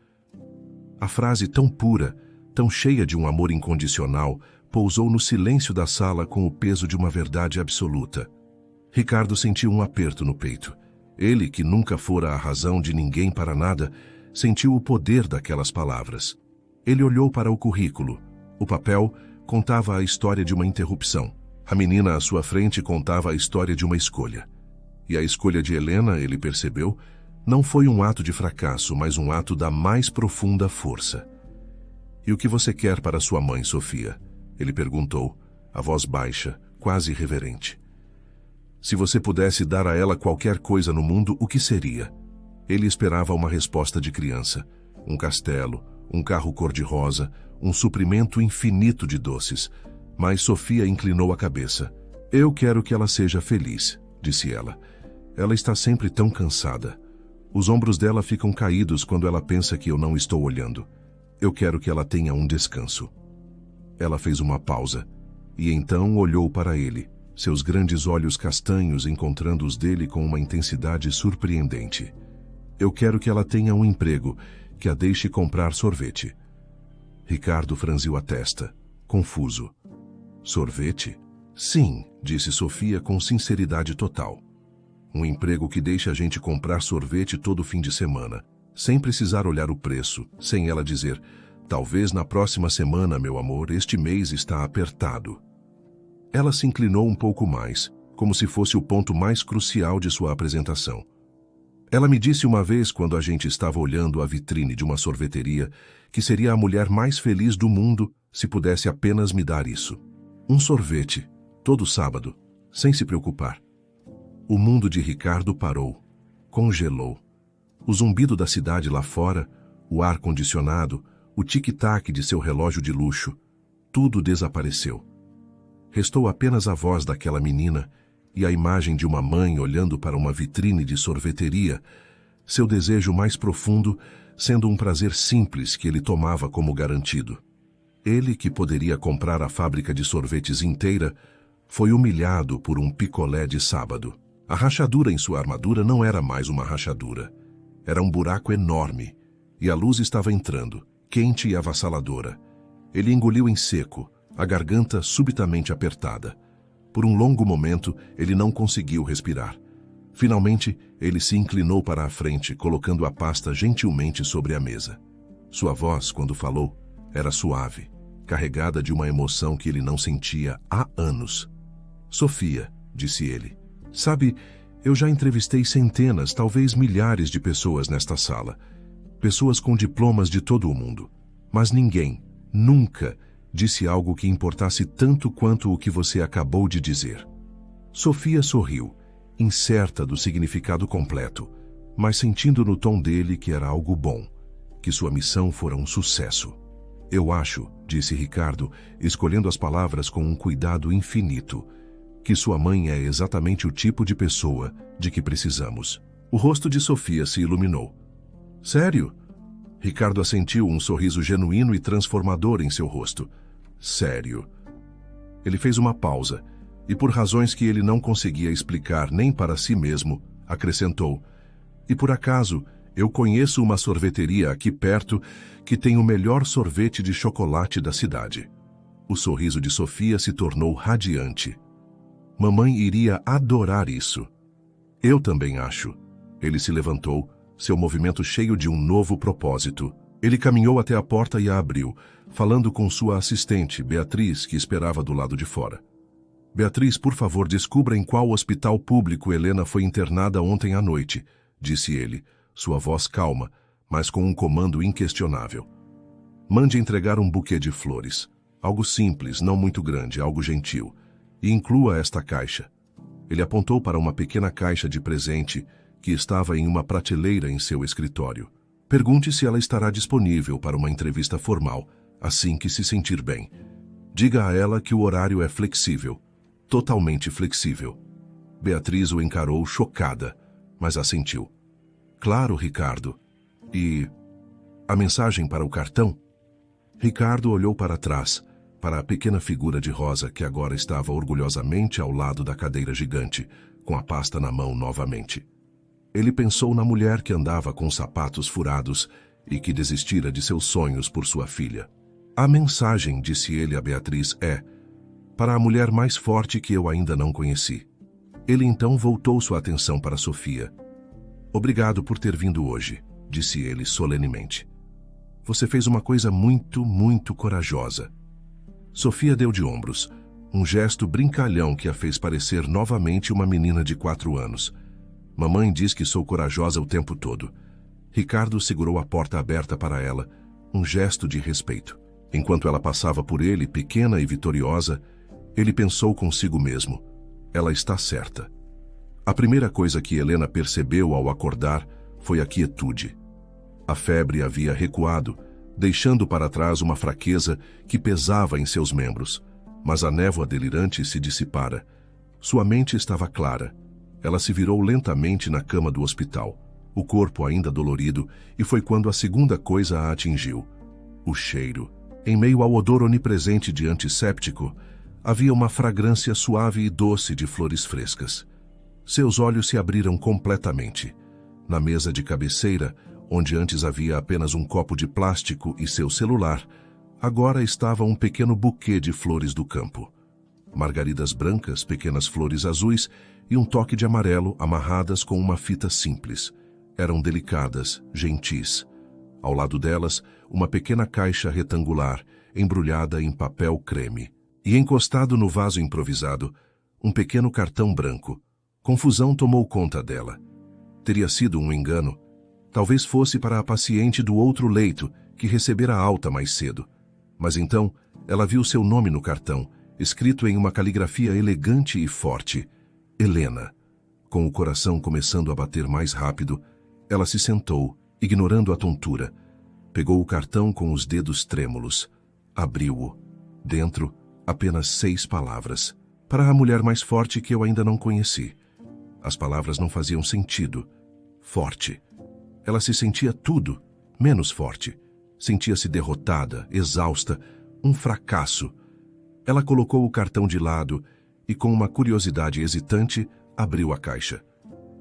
A frase tão pura, tão cheia de um amor incondicional, pousou no silêncio da sala com o peso de uma verdade absoluta. Ricardo sentiu um aperto no peito. Ele, que nunca fora a razão de ninguém para nada, sentiu o poder daquelas palavras. Ele olhou para o currículo. O papel contava a história de uma interrupção. A menina à sua frente contava a história de uma escolha. E a escolha de Helena, ele percebeu, não foi um ato de fracasso, mas um ato da mais profunda força. E o que você quer para sua mãe, Sofia? Ele perguntou, a voz baixa, quase reverente. Se você pudesse dar a ela qualquer coisa no mundo, o que seria? Ele esperava uma resposta de criança. Um castelo, um carro cor-de-rosa, um suprimento infinito de doces. Mas Sofia inclinou a cabeça. Eu quero que ela seja feliz, disse ela. Ela está sempre tão cansada. Os ombros dela ficam caídos quando ela pensa que eu não estou olhando. Eu quero que ela tenha um descanso. Ela fez uma pausa, e então olhou para ele, seus grandes olhos castanhos encontrando os dele com uma intensidade surpreendente. Eu quero que ela tenha um emprego, que a deixe comprar sorvete. Ricardo franziu a testa, confuso. Sorvete? Sim, disse Sofia com sinceridade total. Um emprego que deixe a gente comprar sorvete todo fim de semana, sem precisar olhar o preço, sem ela dizer, talvez na próxima semana, meu amor, este mês está apertado. Ela se inclinou um pouco mais, como se fosse o ponto mais crucial de sua apresentação. Ela me disse uma vez, quando a gente estava olhando a vitrine de uma sorveteria, que seria a mulher mais feliz do mundo se pudesse apenas me dar isso. Um sorvete, todo sábado, sem se preocupar. O mundo de Ricardo parou, congelou. O zumbido da cidade lá fora, o ar-condicionado, o tic-tac de seu relógio de luxo, tudo desapareceu. Restou apenas a voz daquela menina e a imagem de uma mãe olhando para uma vitrine de sorveteria, seu desejo mais profundo sendo um prazer simples que ele tomava como garantido. Ele, que poderia comprar a fábrica de sorvetes inteira, foi humilhado por um picolé de sábado. A rachadura em sua armadura não era mais uma rachadura. Era um buraco enorme, e a luz estava entrando, quente e avassaladora. Ele engoliu em seco, a garganta subitamente apertada. Por um longo momento, ele não conseguiu respirar. Finalmente, ele se inclinou para a frente, colocando a pasta gentilmente sobre a mesa. Sua voz, quando falou, Era suave, carregada de uma emoção que ele não sentia há anos. Sofia, disse ele, sabe, eu já entrevistei centenas, talvez milhares de pessoas nesta sala. Pessoas com diplomas de todo o mundo. Mas ninguém, nunca, disse algo que importasse tanto quanto o que você acabou de dizer. Sofia sorriu, incerta do significado completo, mas sentindo no tom dele que era algo bom, que sua missão fora um sucesso. Eu acho, disse Ricardo, escolhendo as palavras com um cuidado infinito, que sua mãe é exatamente o tipo de pessoa de que precisamos. O rosto de Sofia se iluminou. Sério? Ricardo assentiu, um sorriso genuíno e transformador em seu rosto. Sério. Ele fez uma pausa, e por razões que ele não conseguia explicar nem para si mesmo, acrescentou, e por acaso, eu conheço uma sorveteria aqui perto que tem o melhor sorvete de chocolate da cidade. O sorriso de Sofia se tornou radiante. Mamãe iria adorar isso. Eu também acho. Ele se levantou, seu movimento cheio de um novo propósito. Ele caminhou até a porta e a abriu, falando com sua assistente, Beatriz, que esperava do lado de fora. Beatriz, por favor, descubra em qual hospital público Helena foi internada ontem à noite, disse ele, sua voz calma, mas com um comando inquestionável. Mande entregar um buquê de flores. Algo simples, não muito grande, algo gentil. E inclua esta caixa. Ele apontou para uma pequena caixa de presente que estava em uma prateleira em seu escritório. Pergunte se ela estará disponível para uma entrevista formal, assim que se sentir bem. Diga a ela que o horário é flexível, totalmente flexível. Beatriz o encarou chocada, mas assentiu. Claro, Ricardo. E a mensagem para o cartão? Ricardo olhou para trás, para a pequena figura de Rosa que agora estava orgulhosamente ao lado da cadeira gigante, com a pasta na mão novamente. Ele pensou na mulher que andava com sapatos furados e que desistira de seus sonhos por sua filha. A mensagem, disse ele a Beatriz, é para a mulher mais forte que eu ainda não conheci. Ele então voltou sua atenção para Sofia. Obrigado por ter vindo hoje, disse ele solenemente. Você fez uma coisa muito, muito corajosa. Sofia deu de ombros, um gesto brincalhão que a fez parecer novamente uma menina de 4 anos. Mamãe diz que sou corajosa o tempo todo. Ricardo segurou a porta aberta para ela, um gesto de respeito. Enquanto ela passava por ele, pequena e vitoriosa, ele pensou consigo mesmo. Ela está certa. A primeira coisa que Helena percebeu ao acordar foi a quietude. A febre havia recuado, deixando para trás uma fraqueza que pesava em seus membros, mas a névoa delirante se dissipara. Sua mente estava clara. Ela se virou lentamente na cama do hospital, o corpo ainda dolorido, e foi quando a segunda coisa a atingiu. O cheiro. Em meio ao odor onipresente de antisséptico, havia uma fragrância suave e doce de flores frescas. Seus olhos se abriram completamente. Na mesa de cabeceira, onde antes havia apenas um copo de plástico e seu celular, agora estava um pequeno buquê de flores do campo. Margaridas brancas, pequenas flores azuis e um toque de amarelo amarradas com uma fita simples. Eram delicadas, gentis. Ao lado delas, uma pequena caixa retangular, embrulhada em papel creme. E encostado no vaso improvisado, um pequeno cartão branco. Confusão tomou conta dela. Teria sido um engano. Talvez fosse para a paciente do outro leito, que recebera alta mais cedo. Mas então, ela viu seu nome no cartão, escrito em uma caligrafia elegante e forte. Helena. Com o coração começando a bater mais rápido, ela se sentou, ignorando a tontura. Pegou o cartão com os dedos trêmulos. Abriu-o. Dentro, apenas 6 palavras. Para a mulher mais forte que eu ainda não conheci. As palavras não faziam sentido. Forte. Ela se sentia tudo, menos forte. Sentia-se derrotada, exausta, um fracasso. Ela colocou o cartão de lado e, com uma curiosidade hesitante, abriu a caixa.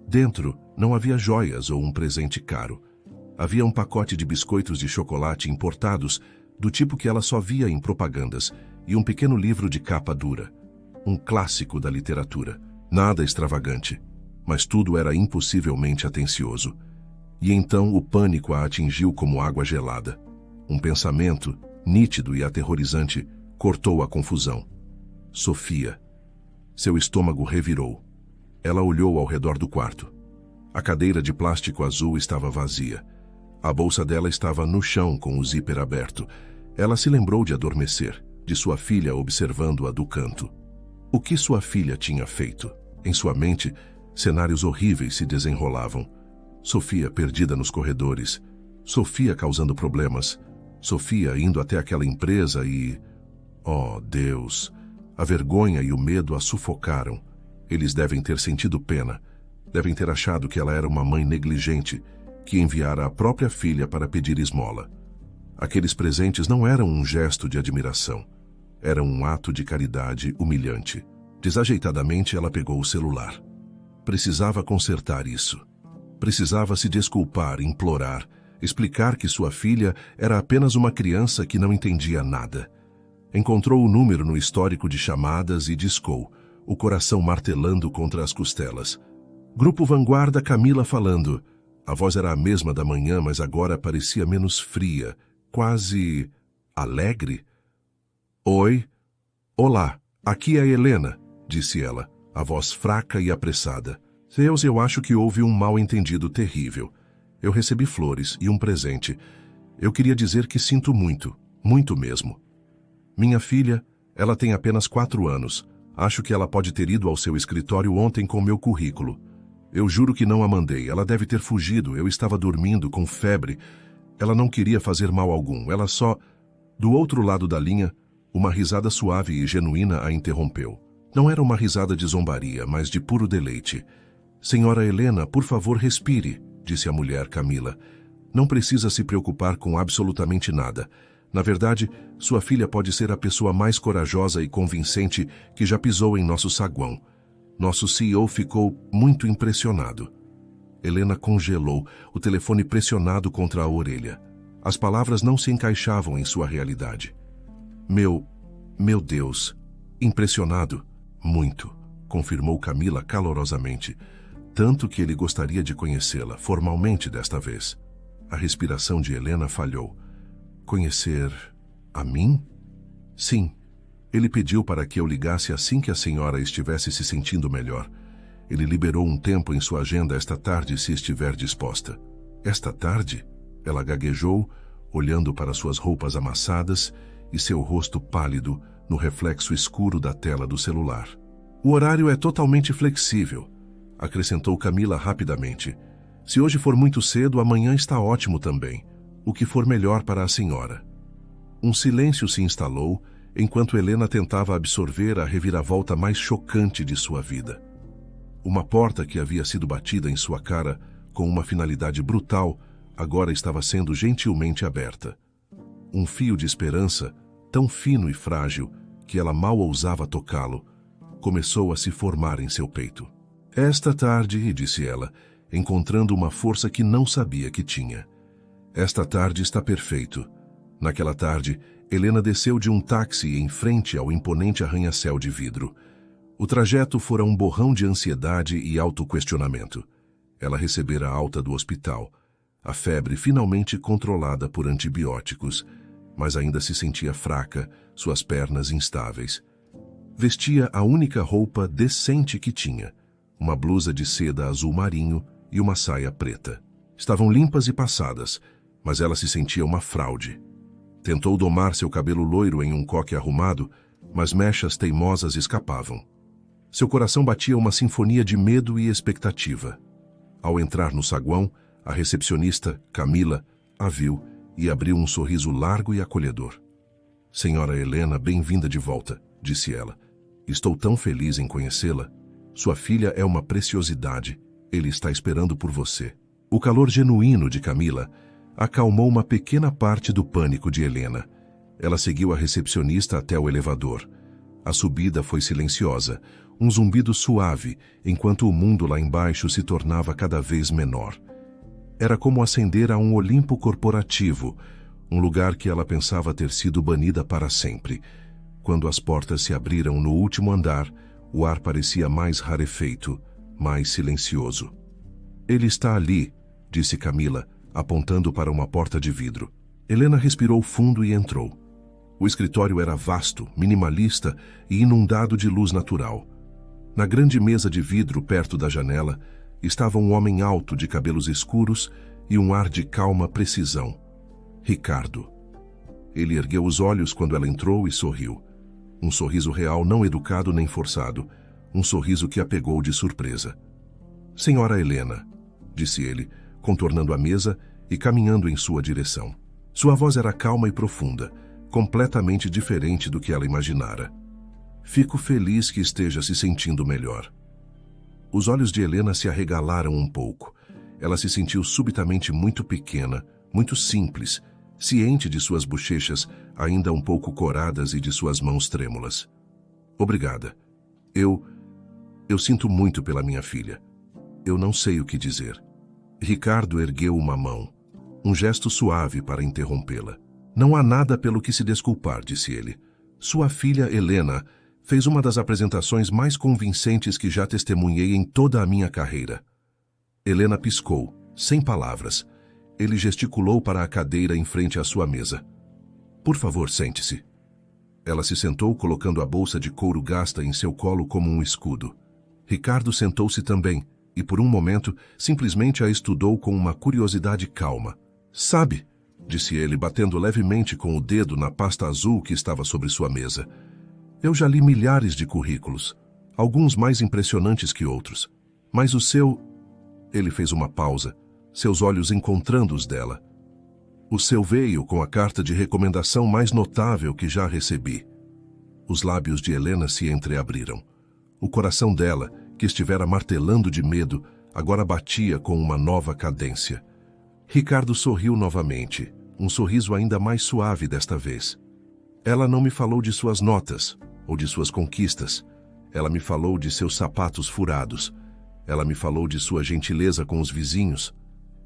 Dentro não havia joias ou um presente caro. Havia um pacote de biscoitos de chocolate importados, do tipo que ela só via em propagandas, e um pequeno livro de capa dura. Um clássico da literatura. Nada extravagante, mas tudo era impossivelmente atencioso. E então o pânico a atingiu como água gelada. Um pensamento, nítido e aterrorizante, cortou a confusão. Sofia. Seu estômago revirou. Ela olhou ao redor do quarto. A cadeira de plástico azul estava vazia. A bolsa dela estava no chão com o zíper aberto. Ela se lembrou de adormecer, de sua filha observando-a do canto. O que sua filha tinha feito? Em sua mente, cenários horríveis se desenrolavam. Sofia perdida nos corredores. Sofia causando problemas. Sofia indo até aquela empresa e... Oh, Deus! A vergonha e o medo a sufocaram. Eles devem ter sentido pena. Devem ter achado que ela era uma mãe negligente, que enviara a própria filha para pedir esmola. Aqueles presentes não eram um gesto de admiração. Era um ato de caridade humilhante. Desajeitadamente, ela pegou o celular. Precisava consertar isso. Precisava se desculpar, implorar, explicar que sua filha era apenas uma criança que não entendia nada. Encontrou o número no histórico de chamadas e discou, o coração martelando contra as costelas. Grupo Vanguarda, Camila falando. A voz era a mesma da manhã, mas agora parecia menos fria, quase alegre. Oi? Olá, aqui é a Helena, disse ela, a voz fraca e apressada. Deus, eu acho que houve um mal-entendido terrível. Eu recebi flores e um presente. Eu queria dizer que sinto muito, muito mesmo. Minha filha, ela tem apenas 4 anos. Acho que ela pode ter ido ao seu escritório ontem com meu currículo. Eu juro que não a mandei. Ela deve ter fugido. Eu estava dormindo, com febre. Ela não queria fazer mal algum. Ela só... Do outro lado da linha, uma risada suave e genuína a interrompeu. Não era uma risada de zombaria, mas de puro deleite. Senhora Helena, por favor, respire, disse a mulher Camila. Não precisa se preocupar com absolutamente nada. Na verdade, sua filha pode ser a pessoa mais corajosa e convincente que já pisou em nosso saguão. Nosso CEO ficou muito impressionado. Helena congelou, o telefone pressionado contra a orelha. As palavras não se encaixavam em sua realidade. Meu Deus, impressionado? Muito, confirmou Camila calorosamente. Tanto que ele gostaria de conhecê-la, formalmente desta vez. A respiração de Helena falhou. Conhecer a mim? Sim. Ele pediu para que eu ligasse assim que a senhora estivesse se sentindo melhor. Ele liberou um tempo em sua agenda esta tarde, se estiver disposta. Esta tarde? Ela gaguejou, olhando para suas roupas amassadas e seu rosto pálido no reflexo escuro da tela do celular. O horário é totalmente flexível, acrescentou Camila rapidamente. Se hoje for muito cedo, amanhã está ótimo também. O que for melhor para a senhora. Um silêncio se instalou, enquanto Helena tentava absorver a reviravolta mais chocante de sua vida. Uma porta que havia sido batida em sua cara com uma finalidade brutal, agora estava sendo gentilmente aberta. Um fio de esperança, tão fino e frágil que ela mal ousava tocá-lo, começou a se formar em seu peito. Esta tarde, disse ela, encontrando uma força que não sabia que tinha. Esta tarde está perfeito. Naquela tarde, Helena desceu de um táxi em frente ao imponente arranha-céu de vidro. O trajeto fora um borrão de ansiedade e autoquestionamento. Ela recebera alta do hospital, a febre finalmente controlada por antibióticos, mas ainda se sentia fraca, suas pernas instáveis. Vestia a única roupa decente que tinha, uma blusa de seda azul marinho e uma saia preta. Estavam limpas e passadas, mas ela se sentia uma fraude. Tentou domar seu cabelo loiro em um coque arrumado, mas mechas teimosas escapavam. Seu coração batia uma sinfonia de medo e expectativa. Ao entrar no saguão, a recepcionista, Camila, a viu e abriu um sorriso largo e acolhedor. Senhora Helena, bem-vinda de volta, disse ela. Estou tão feliz em conhecê-la. Sua filha é uma preciosidade. Ele está esperando por você. O calor genuíno de Camila acalmou uma pequena parte do pânico de Helena. Ela seguiu a recepcionista até o elevador. A subida foi silenciosa, um zumbido suave, enquanto o mundo lá embaixo se tornava cada vez menor. Era como ascender a um Olimpo corporativo, um lugar que ela pensava ter sido banida para sempre. Quando as portas se abriram no último andar, o ar parecia mais rarefeito, mais silencioso. Ele está ali, disse Camila, apontando para uma porta de vidro. Helena respirou fundo e entrou. O escritório era vasto, minimalista e inundado de luz natural. Na grande mesa de vidro perto da janela estava um homem alto de cabelos escuros e um ar de calma precisão. Ricardo. Ele ergueu os olhos quando ela entrou e sorriu. Um sorriso real, não educado nem forçado. Um sorriso que a pegou de surpresa. Senhora Helena, disse ele, contornando a mesa e caminhando em sua direção. Sua voz era calma e profunda, completamente diferente do que ela imaginara. Fico feliz que esteja se sentindo melhor. Os olhos de Helena se arregalaram um pouco. Ela se sentiu subitamente muito pequena, muito simples, ciente de suas bochechas ainda um pouco coradas e de suas mãos trêmulas. Obrigada. Eu sinto muito pela minha filha. Eu não sei o que dizer. Ricardo ergueu uma mão, um gesto suave para interrompê-la. Não há nada pelo que se desculpar, disse ele. Sua filha Helena fez uma das apresentações mais convincentes que já testemunhei em toda a minha carreira. Helena piscou, sem palavras. Ele gesticulou para a cadeira em frente à sua mesa. Por favor, sente-se. Ela se sentou, colocando a bolsa de couro gasta em seu colo como um escudo. Ricardo sentou-se também, e por um momento simplesmente a estudou com uma curiosidade calma. Sabe, disse ele, batendo levemente com o dedo na pasta azul que estava sobre sua mesa. Eu já li milhares de currículos, alguns mais impressionantes que outros. Mas o seu... Ele fez uma pausa, seus olhos encontrando os dela. O seu veio com a carta de recomendação mais notável que já recebi. Os lábios de Helena se entreabriram. O coração dela, que estivera martelando de medo, agora batia com uma nova cadência. Ricardo sorriu novamente, um sorriso ainda mais suave desta vez. Ela não me falou de suas notas, ou de suas conquistas. Ela me falou de seus sapatos furados. Ela me falou de sua gentileza com os vizinhos.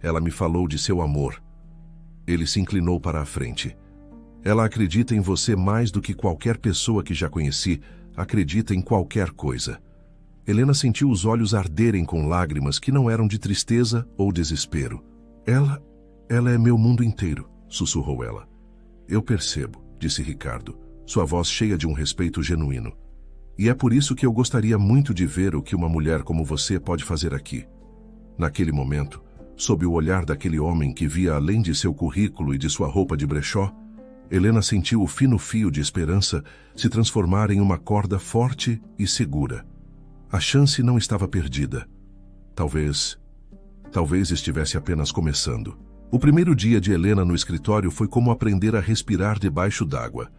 Ela me falou de seu amor. Ele se inclinou para a frente. Ela acredita em você mais do que qualquer pessoa que já conheci acredita em qualquer coisa. Helena sentiu os olhos arderem com lágrimas que não eram de tristeza ou desespero. Ela é meu mundo inteiro, sussurrou ela. Eu percebo, disse Ricardo, sua voz cheia de um respeito genuíno. E é por isso que eu gostaria muito de ver o que uma mulher como você pode fazer aqui. Naquele momento, sob o olhar daquele homem que via além de seu currículo e de sua roupa de brechó, Helena sentiu o fino fio de esperança se transformar em uma corda forte e segura. A chance não estava perdida. Talvez estivesse apenas começando. O primeiro dia de Helena no escritório foi como aprender a respirar debaixo d'água.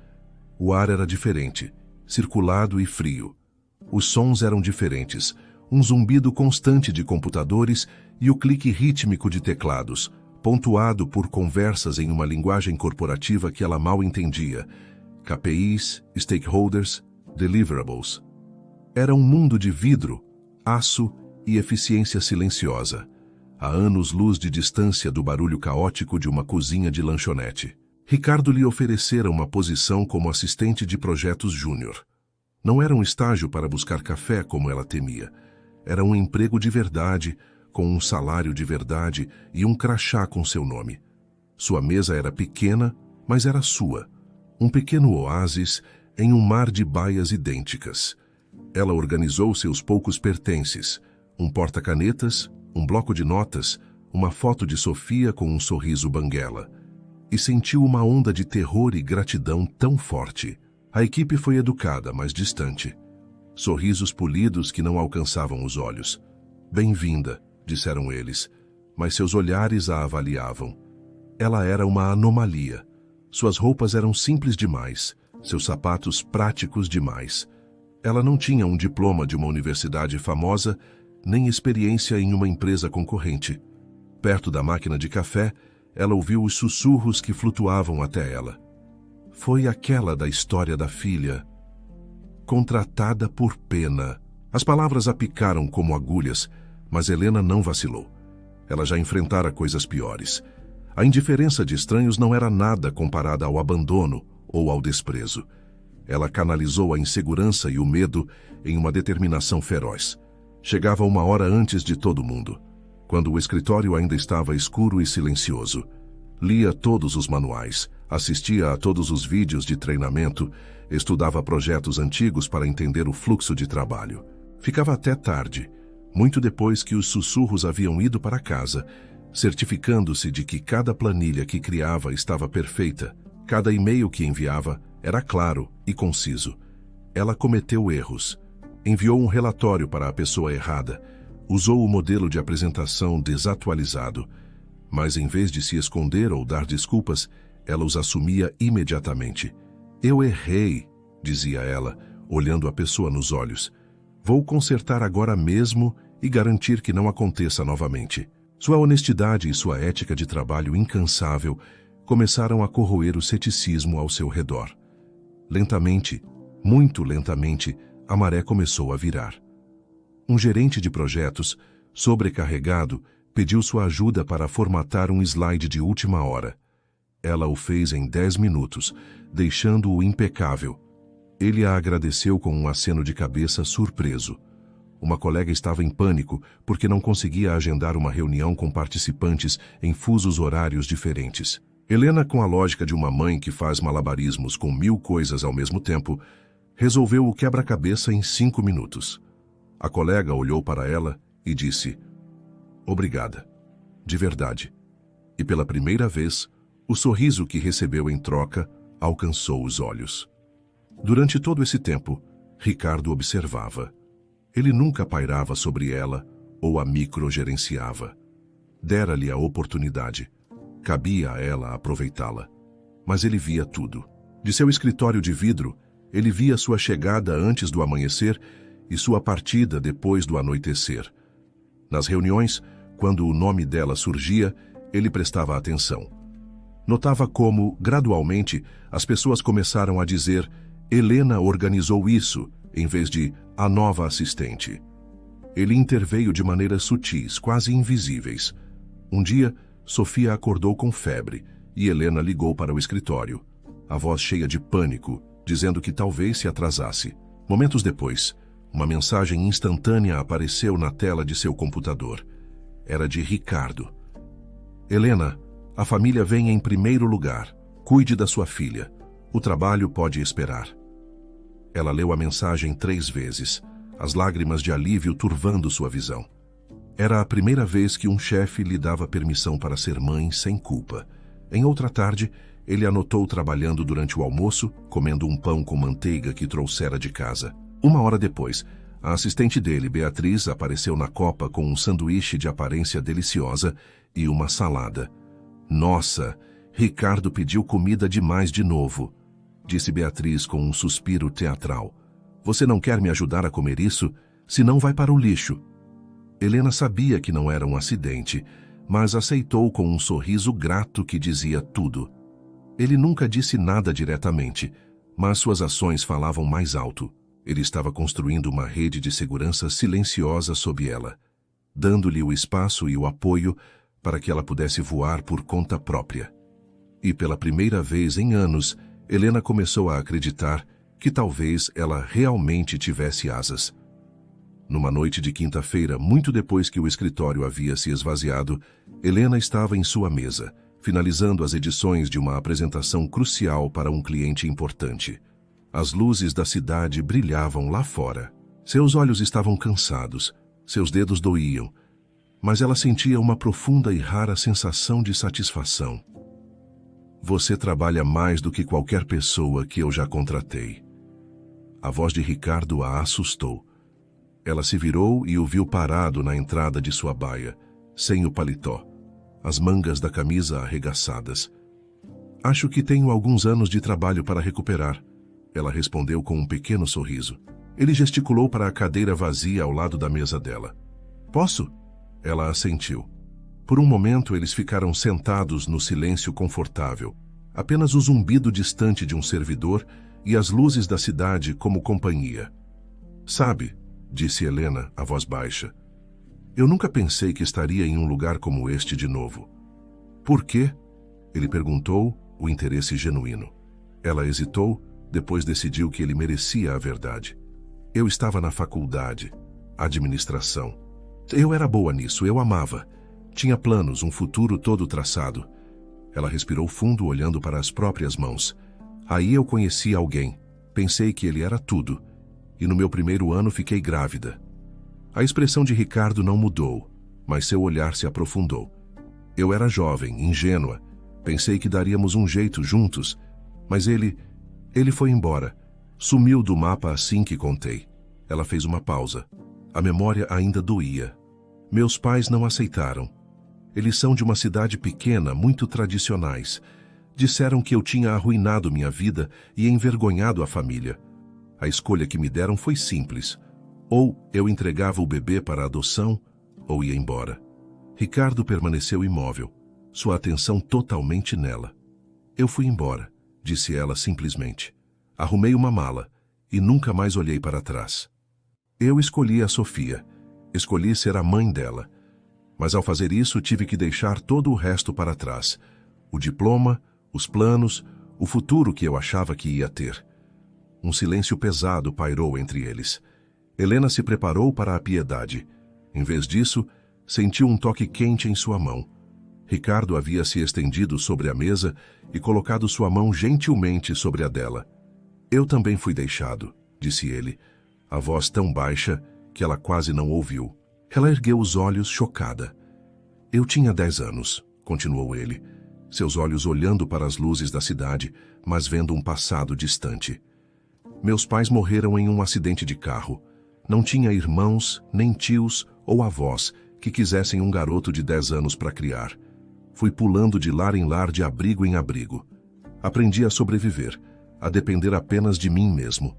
O ar era diferente, circulado e frio. Os sons eram diferentes, um zumbido constante de computadores e o clique rítmico de teclados, pontuado por conversas em uma linguagem corporativa que ela mal entendia. KPIs, stakeholders, deliverables. Era um mundo de vidro, aço e eficiência silenciosa, a anos-luz de distância do barulho caótico de uma cozinha de lanchonete. Ricardo lhe oferecera uma posição como assistente de projetos júnior. Não era um estágio para buscar café como ela temia. Era um emprego de verdade, com um salário de verdade e um crachá com seu nome. Sua mesa era pequena, mas era sua. Um pequeno oásis em um mar de baias idênticas. Ela organizou seus poucos pertences, um porta-canetas, um bloco de notas, uma foto de Sofia com um sorriso banguela, e sentiu uma onda de terror e gratidão tão forte. A equipe foi educada, mas distante. Sorrisos polidos que não alcançavam os olhos. Bem-vinda, disseram eles, mas seus olhares a avaliavam. Ela era uma anomalia. Suas roupas eram simples demais, seus sapatos práticos demais. Ela não tinha um diploma de uma universidade famosa, nem experiência em uma empresa concorrente. Perto da máquina de café, ela ouviu os sussurros que flutuavam até ela. Foi aquela da história da filha. Contratada por pena. As palavras a picaram como agulhas, mas Helena não vacilou. Ela já enfrentara coisas piores. A indiferença de estranhos não era nada comparada ao abandono ou ao desprezo. Ela canalizou a insegurança e o medo em uma determinação feroz. Chegava 1 hora antes de todo mundo, quando o escritório ainda estava escuro e silencioso. Lia todos os manuais, Assistia a todos os vídeos de treinamento, estudava projetos antigos para entender o fluxo de trabalho. Ficava até tarde, muito depois que os sussurros haviam ido para casa, certificando-se de que cada planilha que criava estava perfeita, cada e-mail que enviava era claro e conciso. Ela cometeu erros, enviou um relatório para a pessoa errada, usou o modelo de apresentação desatualizado, mas em vez de se esconder ou dar desculpas, ela os assumia imediatamente. Eu errei, dizia ela, olhando a pessoa nos olhos. Vou consertar agora mesmo e garantir que não aconteça novamente. Sua honestidade e sua ética de trabalho incansável começaram a corroer o ceticismo ao seu redor. Lentamente, muito lentamente, a maré começou a virar. Um gerente de projetos, sobrecarregado, pediu sua ajuda para formatar um slide de última hora. Ela o fez em 10 minutos, deixando-o impecável. Ele a agradeceu com um aceno de cabeça surpreso. Uma colega estava em pânico porque não conseguia agendar uma reunião com participantes em fusos horários diferentes. Helena, com a lógica de uma mãe que faz malabarismos com 1000 coisas ao mesmo tempo, resolveu o quebra-cabeça em 5 minutos. A colega olhou para ela e disse: "Obrigada, de verdade." E pela primeira vez, o sorriso que recebeu em troca alcançou os olhos. Durante todo esse tempo, Ricardo observava. Ele nunca pairava sobre ela ou a microgerenciava. Dera-lhe a oportunidade. Cabia a ela aproveitá-la. Mas ele via tudo. De seu escritório de vidro, ele via sua chegada antes do amanhecer e sua partida depois do anoitecer. Nas reuniões, quando o nome dela surgia, ele prestava atenção. Notava como, gradualmente, as pessoas começaram a dizer: "Helena organizou isso", em vez de "a nova assistente". Ele interveio de maneiras sutis, quase invisíveis. Um dia, Sofia acordou com febre e Helena ligou para o escritório, a voz cheia de pânico, dizendo que talvez se atrasasse. Momentos depois, uma mensagem instantânea apareceu na tela de seu computador. Era de Ricardo. "Helena, a família vem em primeiro lugar. Cuide da sua filha. O trabalho pode esperar." Ela leu a mensagem 3 vezes, as lágrimas de alívio turvando sua visão. Era a primeira vez que um chefe lhe dava permissão para ser mãe sem culpa. Em outra tarde, ele a notou trabalhando durante o almoço, comendo um pão com manteiga que trouxera de casa. 1 hora depois, a assistente dele, Beatriz, apareceu na copa com um sanduíche de aparência deliciosa e uma salada. "Nossa, Ricardo pediu comida demais de novo", disse Beatriz com um suspiro teatral. "Você não quer me ajudar a comer isso? Senão vai para o lixo." Helena sabia que não era um acidente, mas aceitou com um sorriso grato que dizia tudo. Ele nunca disse nada diretamente, mas suas ações falavam mais alto. Ele estava construindo uma rede de segurança silenciosa sob ela, dando-lhe o espaço e o apoio para que ela pudesse voar por conta própria. E pela primeira vez em anos, Helena começou a acreditar que talvez ela realmente tivesse asas. Numa noite de quinta-feira, muito depois que o escritório havia se esvaziado, Helena estava em sua mesa, finalizando as edições de uma apresentação crucial para um cliente importante. As luzes da cidade brilhavam lá fora. Seus olhos estavam cansados, seus dedos doíam, mas ela sentia uma profunda e rara sensação de satisfação. "Você trabalha mais do que qualquer pessoa que eu já contratei." A voz de Ricardo a assustou. Ela se virou e o viu parado na entrada de sua baia, sem o paletó, as mangas da camisa arregaçadas. "Acho que tenho alguns anos de trabalho para recuperar", ela respondeu com um pequeno sorriso. Ele gesticulou para a cadeira vazia ao lado da mesa dela. "Posso?" Ela assentiu. Por um momento eles ficaram sentados no silêncio confortável, apenas o zumbido distante de um servidor e as luzes da cidade como companhia. "Sabe", disse Helena, a voz baixa, "eu nunca pensei que estaria em um lugar como este de novo." "Por quê?" ele perguntou, o interesse genuíno. Ela hesitou, depois decidiu que ele merecia a verdade. "Eu estava na faculdade, administração. Eu era boa nisso, eu amava. Tinha planos, um futuro todo traçado. Ela respirou fundo, olhando para as próprias mãos. Aí eu conheci alguém. Pensei que ele era tudo. E no meu primeiro ano fiquei grávida. A expressão de Ricardo não mudou, mas seu olhar se aprofundou. Eu era jovem, ingênua. Pensei que daríamos um jeito juntos, mas ele foi embora. Sumiu do mapa assim que contei. Ela fez uma pausa. A memória ainda doía. Meus pais não aceitaram. Eles são de uma cidade pequena, muito tradicionais. Disseram que eu tinha arruinado minha vida e envergonhado a família. A escolha que me deram foi simples. Ou eu entregava o bebê para adoção, ou ia embora. Ricardo permaneceu imóvel, sua atenção totalmente nela. Eu fui embora, disse ela simplesmente. Arrumei uma mala e nunca mais olhei para trás. Eu escolhi a Sofia. Escolhi ser a mãe dela. Mas ao fazer isso, tive que deixar todo o resto para trás. O diploma, os planos, o futuro que eu achava que ia ter. Um silêncio pesado pairou entre eles. Helena se preparou para a piedade. Em vez disso, sentiu um toque quente em sua mão. Ricardo havia se estendido sobre a mesa e colocado sua mão gentilmente sobre a dela. Eu também fui deixado, disse ele, a voz tão baixa que ela quase não ouviu. Ela ergueu os olhos, chocada. Eu tinha 10 anos, continuou ele, seus olhos olhando para as luzes da cidade, mas vendo um passado distante. Meus pais morreram em um acidente de carro. Não tinha irmãos, nem tios ou avós que quisessem um garoto de 10 anos para criar. Fui pulando de lar em lar, de abrigo em abrigo. Aprendi a sobreviver, a depender apenas de mim mesmo.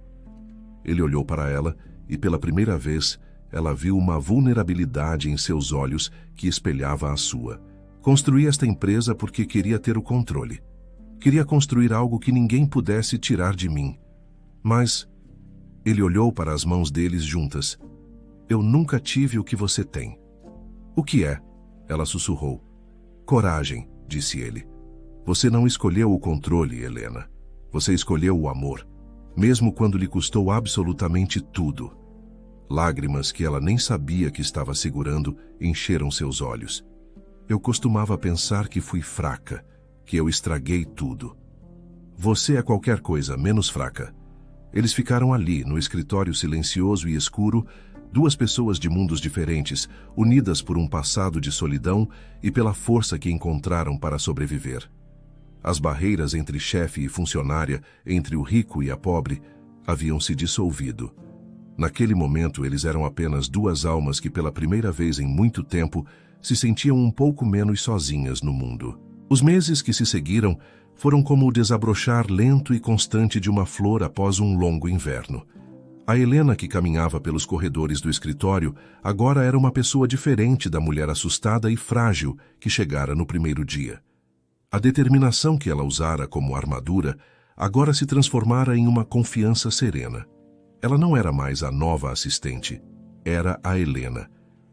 Ele olhou para ela e, pela primeira vez, ela viu uma vulnerabilidade em seus olhos que espelhava a sua. Construí esta empresa porque queria ter o controle. Queria construir algo que ninguém pudesse tirar de mim. Mas ele olhou para as mãos deles juntas. Eu nunca tive o que você tem. O que é? Ela sussurrou. Coragem, disse ele. Você não escolheu o controle, Helena. Você escolheu o amor, mesmo quando lhe custou absolutamente tudo. Lágrimas que ela nem sabia que estava segurando encheram seus olhos. Eu costumava pensar que fui fraca, que eu estraguei tudo. Você é qualquer coisa menos fraca. Eles ficaram ali, no escritório silencioso e escuro, duas pessoas de mundos diferentes, unidas por um passado de solidão e pela força que encontraram para sobreviver. As barreiras entre chefe e funcionária, entre o rico e a pobre, haviam se dissolvido. Naquele momento, eles eram apenas duas almas que, pela primeira vez em muito tempo, se sentiam um pouco menos sozinhas no mundo. Os meses que se seguiram foram como o desabrochar lento e constante de uma flor após um longo inverno. A Helena, que caminhava pelos corredores do escritório, agora era uma pessoa diferente da mulher assustada e frágil que chegara no primeiro dia. A determinação que ela usara como armadura agora se transformara em uma confiança serena. Ela não era mais a nova assistente, era a Helena,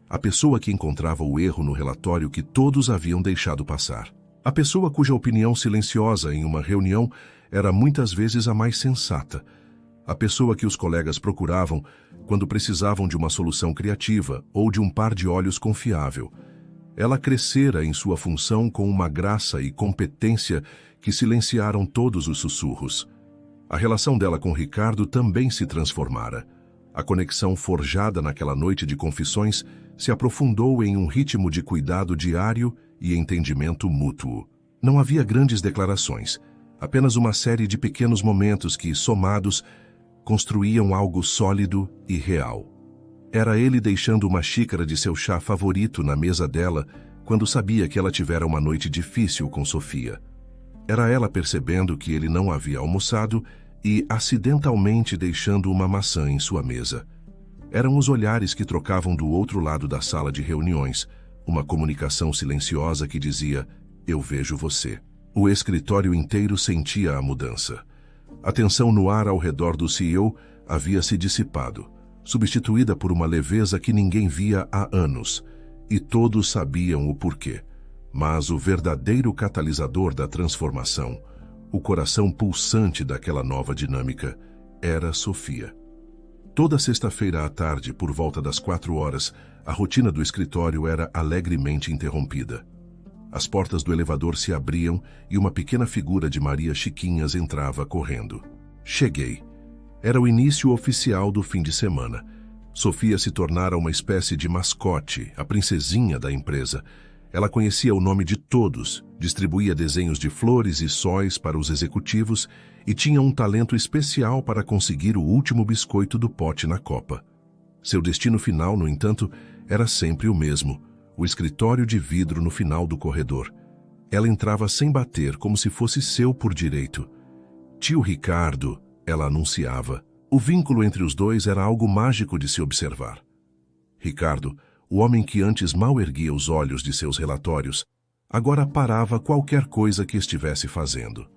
a pessoa que encontrava o erro no relatório que todos haviam deixado passar. A pessoa cuja opinião silenciosa em uma reunião era muitas vezes a mais sensata. A pessoa que os colegas procuravam quando precisavam de uma solução criativa ou de um par de olhos confiável. Ela crescera em sua função com uma graça e competência que silenciaram todos os sussurros. A relação dela com Ricardo também se transformara. A conexão forjada naquela noite de confissões se aprofundou em um ritmo de cuidado diário e entendimento mútuo. Não havia grandes declarações, apenas uma série de pequenos momentos que, somados, construíam algo sólido e real. Era ele deixando uma xícara de seu chá favorito na mesa dela quando sabia que ela tivera uma noite difícil com Sofia. Era ela percebendo que ele não havia almoçado e acidentalmente deixando uma maçã em sua mesa. Eram os olhares que trocavam do outro lado da sala de reuniões, uma comunicação silenciosa que dizia, eu vejo você. O escritório inteiro sentia a mudança. A tensão no ar ao redor do CEO havia se dissipado, substituída por uma leveza que ninguém via há anos, e todos sabiam o porquê. Mas o verdadeiro catalisador da transformação, o coração pulsante daquela nova dinâmica, era Sofia. Toda sexta-feira à tarde, por volta das 4 horas, a rotina do escritório era alegremente interrompida. As portas do elevador se abriam e uma pequena figura de Maria Chiquinhas entrava correndo. Cheguei. Era o início oficial do fim de semana. Sofia se tornara uma espécie de mascote, a princesinha da empresa. Ela conhecia o nome de todos, distribuía desenhos de flores e sóis para os executivos e tinha um talento especial para conseguir o último biscoito do pote na copa. Seu destino final, no entanto, era sempre o mesmo: o escritório de vidro no final do corredor. Ela entrava sem bater, como se fosse seu por direito. Tio Ricardo, ela anunciava. O vínculo entre os dois era algo mágico de se observar. Ricardo, o homem que antes mal erguia os olhos de seus relatórios, agora parava qualquer coisa que estivesse fazendo.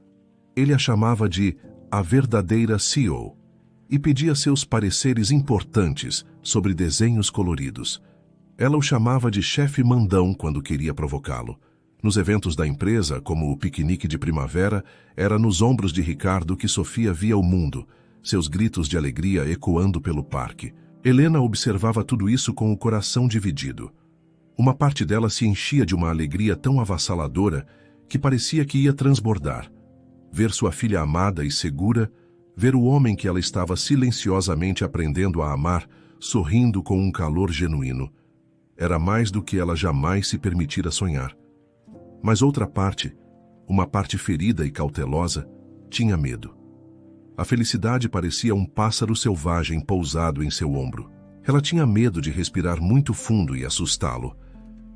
Ele a chamava de a verdadeira CEO e pedia seus pareceres importantes sobre desenhos coloridos. Ela o chamava de chefe mandão quando queria provocá-lo. Nos eventos da empresa, como o piquenique de primavera, era nos ombros de Ricardo que Sofia via o mundo, seus gritos de alegria ecoando pelo parque. Helena observava tudo isso com o coração dividido. Uma parte dela se enchia de uma alegria tão avassaladora que parecia que ia transbordar. Ver sua filha amada e segura, ver o homem que ela estava silenciosamente aprendendo a amar, sorrindo com um calor genuíno. Era mais do que ela jamais se permitira sonhar. Mas outra parte, uma parte ferida e cautelosa, tinha medo. A felicidade parecia um pássaro selvagem pousado em seu ombro. Ela tinha medo de respirar muito fundo e assustá-lo.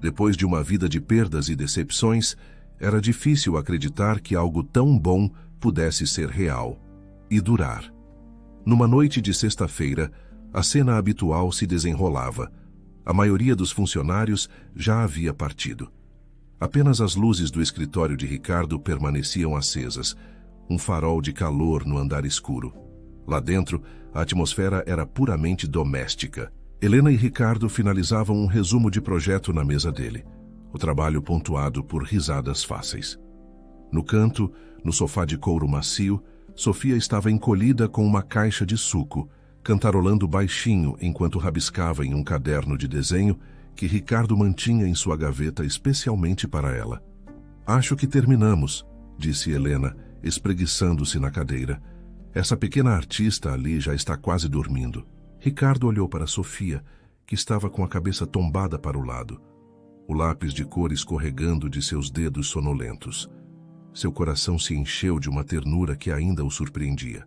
Depois de uma vida de perdas e decepções, era difícil acreditar que algo tão bom pudesse ser real e durar. Numa noite de sexta-feira, a cena habitual se desenrolava. A maioria dos funcionários já havia partido. Apenas as luzes do escritório de Ricardo permaneciam acesas, um farol de calor no andar escuro. Lá dentro, a atmosfera era puramente doméstica. Helena e Ricardo finalizavam um resumo de projeto na mesa dele, o trabalho pontuado por risadas fáceis. No canto, no sofá de couro macio, Sofia estava encolhida com uma caixa de suco, cantarolando baixinho enquanto rabiscava em um caderno de desenho que Ricardo mantinha em sua gaveta especialmente para ela. "Acho que terminamos", disse Helena, espreguiçando-se na cadeira. "Essa pequena artista ali já está quase dormindo." Ricardo olhou para Sofia, que estava com a cabeça tombada para o lado, o lápis de cor escorregando de seus dedos sonolentos. Seu coração se encheu de uma ternura que ainda o surpreendia.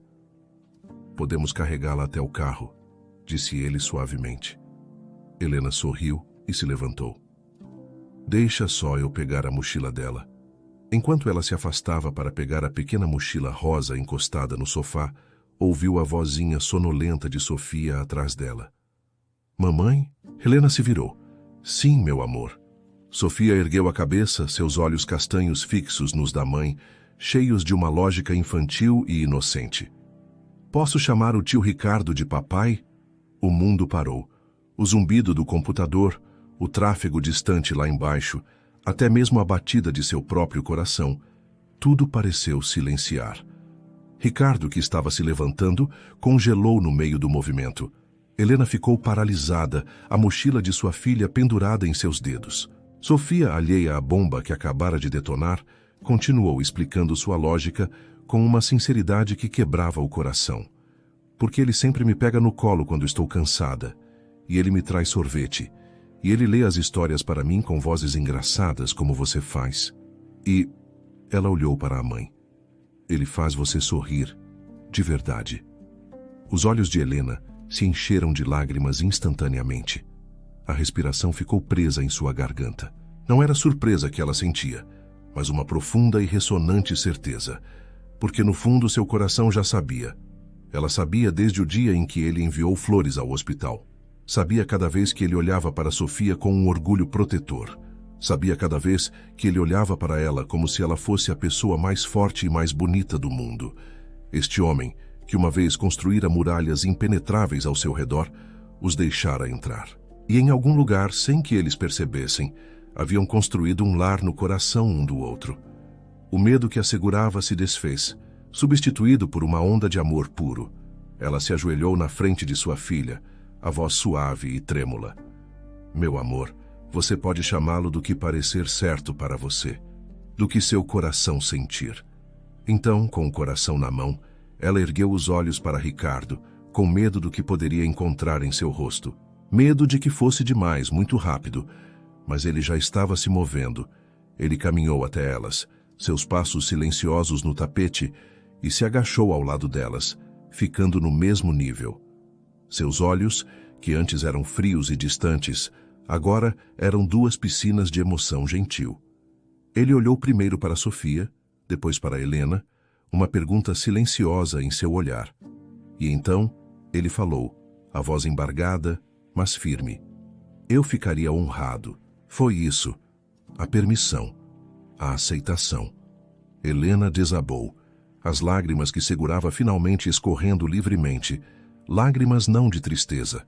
"Podemos carregá-la até o carro", disse ele suavemente. Helena sorriu e se levantou. "Deixa só eu pegar a mochila dela." Enquanto ela se afastava para pegar a pequena mochila rosa encostada no sofá, ouviu a vozinha sonolenta de Sofia atrás dela. "Mamãe?" Helena se virou. "Sim, meu amor." Sofia ergueu a cabeça, seus olhos castanhos fixos nos da mãe, cheios de uma lógica infantil e inocente. "Posso chamar o tio Ricardo de papai?" O mundo parou. O zumbido do computador, o tráfego distante lá embaixo, até mesmo a batida de seu próprio coração, tudo pareceu silenciar. Ricardo, que estava se levantando, congelou no meio do movimento. Helena ficou paralisada, a mochila de sua filha pendurada em seus dedos. Sofia, alheia à bomba que acabara de detonar, continuou explicando sua lógica com uma sinceridade que quebrava o coração. "Porque ele sempre me pega no colo quando estou cansada, e ele me traz sorvete, e ele lê as histórias para mim com vozes engraçadas como você faz. E..." Ela olhou para a mãe. "Ele faz você sorrir, de verdade." Os olhos de Helena se encheram de lágrimas instantaneamente. A respiração ficou presa em sua garganta. Não era surpresa que ela sentia, mas uma profunda e ressonante certeza, porque no fundo seu coração já sabia. Ela sabia desde o dia em que ele enviou flores ao hospital. Sabia cada vez que ele olhava para Sofia com um orgulho protetor. Sabia cada vez que ele olhava para ela como se ela fosse a pessoa mais forte e mais bonita do mundo. Este homem, que uma vez construíra muralhas impenetráveis ao seu redor, os deixara entrar. E em algum lugar, sem que eles percebessem, haviam construído um lar no coração um do outro. O medo que a segurava se desfez, substituído por uma onda de amor puro. Ela se ajoelhou na frente de sua filha, a voz suave e trêmula. "Meu amor, Você pode chamá-lo do que parecer certo para você, do que seu coração sentir. Então, com o coração na mão, ela ergueu os olhos para Ricardo, com medo do que poderia encontrar em seu rosto. Medo de que fosse demais, muito rápido, mas ele já estava se movendo. Ele caminhou até elas, seus passos silenciosos no tapete, e se agachou ao lado delas, ficando no mesmo nível. Seus olhos, que antes eram frios e distantes, agora eram duas piscinas de emoção gentil. Ele olhou primeiro para Sofia, depois para Helena, uma pergunta silenciosa em seu olhar. E então ele falou, a voz embargada, mas firme. Eu ficaria honrado. Foi isso. A permissão. A aceitação. Helena desabou. As lágrimas que segurava finalmente escorrendo livremente. Lágrimas não de tristeza,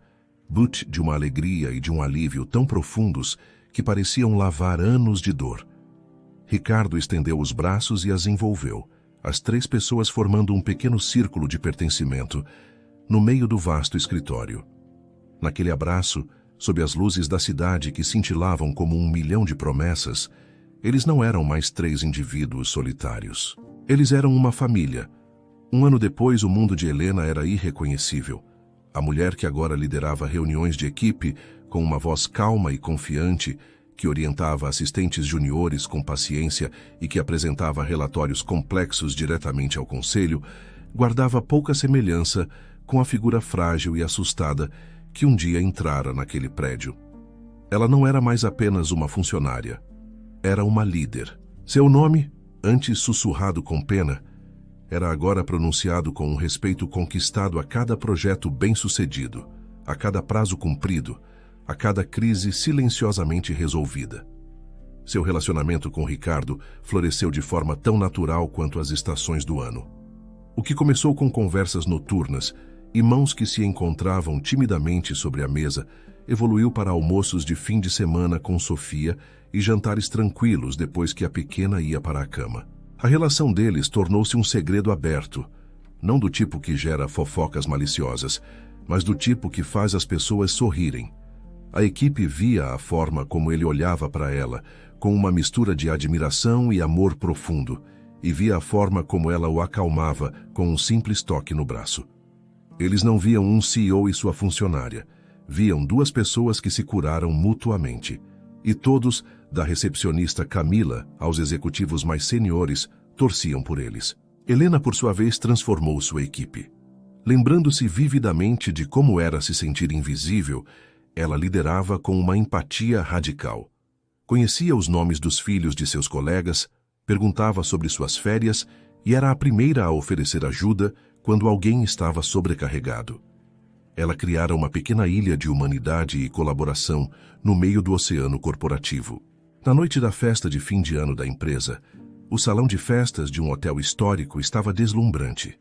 but de uma alegria e de um alívio tão profundos que pareciam lavar anos de dor. Ricardo estendeu os braços e as envolveu, as três pessoas formando um pequeno círculo de pertencimento, no meio do vasto escritório. Naquele abraço, sob as luzes da cidade que cintilavam como 1.000.000 de promessas, eles não eram mais três indivíduos solitários. Eles eram uma família. Um ano depois, o mundo de Helena era irreconhecível. A mulher que agora liderava reuniões de equipe, com uma voz calma e confiante, que orientava assistentes juniores com paciência e que apresentava relatórios complexos diretamente ao conselho, guardava pouca semelhança com a figura frágil e assustada que um dia entrara naquele prédio. Ela não era mais apenas uma funcionária. Era uma líder. Seu nome, antes sussurrado com pena, era agora pronunciado com um respeito conquistado a cada projeto bem-sucedido, a cada prazo cumprido, a cada crise silenciosamente resolvida. Seu relacionamento com Ricardo floresceu de forma tão natural quanto as estações do ano. O que começou com conversas noturnas e mãos que se encontravam timidamente sobre a mesa, evoluiu para almoços de fim de semana com Sofia e jantares tranquilos depois que a pequena ia para a cama. A relação deles tornou-se um segredo aberto, não do tipo que gera fofocas maliciosas, mas do tipo que faz as pessoas sorrirem. A equipe via a forma como ele olhava para ela, com uma mistura de admiração e amor profundo, e via a forma como ela o acalmava com um simples toque no braço. Eles não viam um CEO e sua funcionária, viam duas pessoas que se curaram mutuamente. E todos, da recepcionista Camila aos executivos mais seniores, torciam por eles. Helena, por sua vez, transformou sua equipe. Lembrando-se vividamente de como era se sentir invisível, ela liderava com uma empatia radical. Conhecia os nomes dos filhos de seus colegas, perguntava sobre suas férias e era a primeira a oferecer ajuda quando alguém estava sobrecarregado. Ela criara uma pequena ilha de humanidade e colaboração no meio do oceano corporativo. Na noite da festa de fim de ano da empresa, o salão de festas de um hotel histórico estava deslumbrante.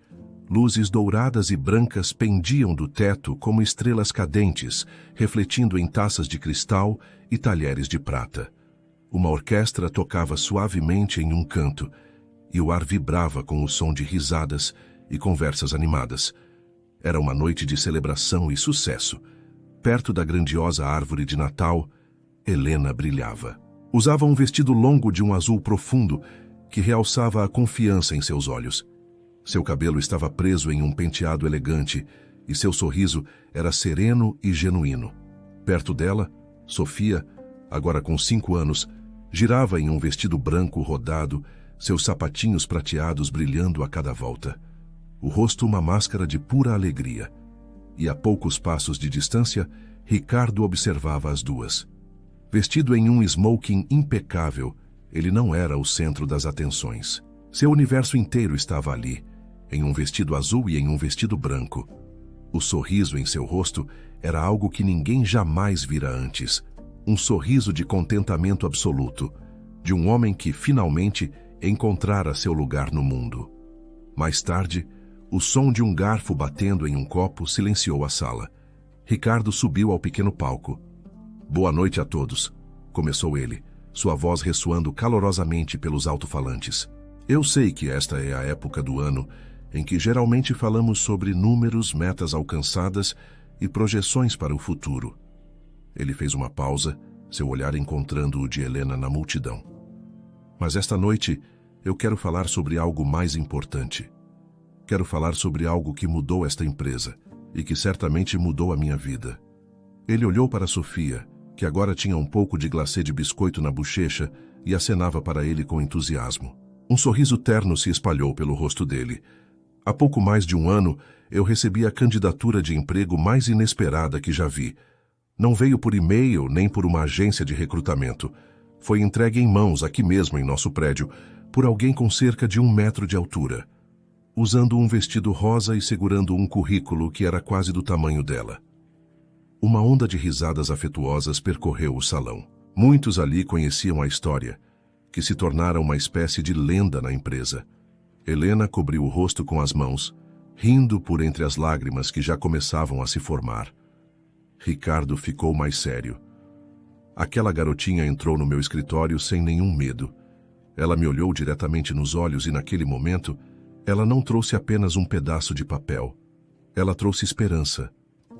Luzes douradas e brancas pendiam do teto como estrelas cadentes, refletindo em taças de cristal e talheres de prata. Uma orquestra tocava suavemente em um canto, e o ar vibrava com o som de risadas e conversas animadas. Era uma noite de celebração e sucesso. Perto da grandiosa árvore de Natal, Helena brilhava. Usava um vestido longo de um azul profundo que realçava a confiança em seus olhos. Seu cabelo estava preso em um penteado elegante e seu sorriso era sereno e genuíno. Perto dela, Sofia, agora com 5 anos, girava em um vestido branco rodado, seus sapatinhos prateados brilhando a cada volta. O rosto uma máscara de pura alegria. E a poucos passos de distância, Ricardo observava as duas. Vestido em um smoking impecável, ele não era o centro das atenções. Seu universo inteiro estava ali, em um vestido azul e em um vestido branco. O sorriso em seu rosto era algo que ninguém jamais vira antes. Um sorriso de contentamento absoluto, de um homem que, finalmente, encontrara seu lugar no mundo. Mais tarde, o som de um garfo batendo em um copo silenciou a sala. Ricardo subiu ao pequeno palco. "Boa noite a todos", começou ele, sua voz ressoando calorosamente pelos alto-falantes. "Eu sei que esta é a época do ano em que geralmente falamos sobre números, metas alcançadas e projeções para o futuro." Ele fez uma pausa, seu olhar encontrando o de Helena na multidão. Mas esta noite, eu quero falar sobre algo mais importante. Quero falar sobre algo que mudou esta empresa e que certamente mudou a minha vida. Ele olhou para Sofia, que agora tinha um pouco de glacê de biscoito na bochecha, e acenava para ele com entusiasmo. Um sorriso terno se espalhou pelo rosto dele. Há pouco mais de um ano, eu recebi a candidatura de emprego mais inesperada que já vi. Não veio por e-mail nem por uma agência de recrutamento. Foi entregue em mãos, aqui mesmo em nosso prédio, por alguém com cerca de 1 metro de altura, usando um vestido rosa e segurando um currículo que era quase do tamanho dela. Uma onda de risadas afetuosas percorreu o salão. Muitos ali conheciam a história, que se tornara uma espécie de lenda na empresa. Helena cobriu o rosto com as mãos, rindo por entre as lágrimas que já começavam a se formar. Ricardo ficou mais sério. Aquela garotinha entrou no meu escritório sem nenhum medo. Ela me olhou diretamente nos olhos e, naquele momento, ela não trouxe apenas um pedaço de papel. Ela trouxe esperança.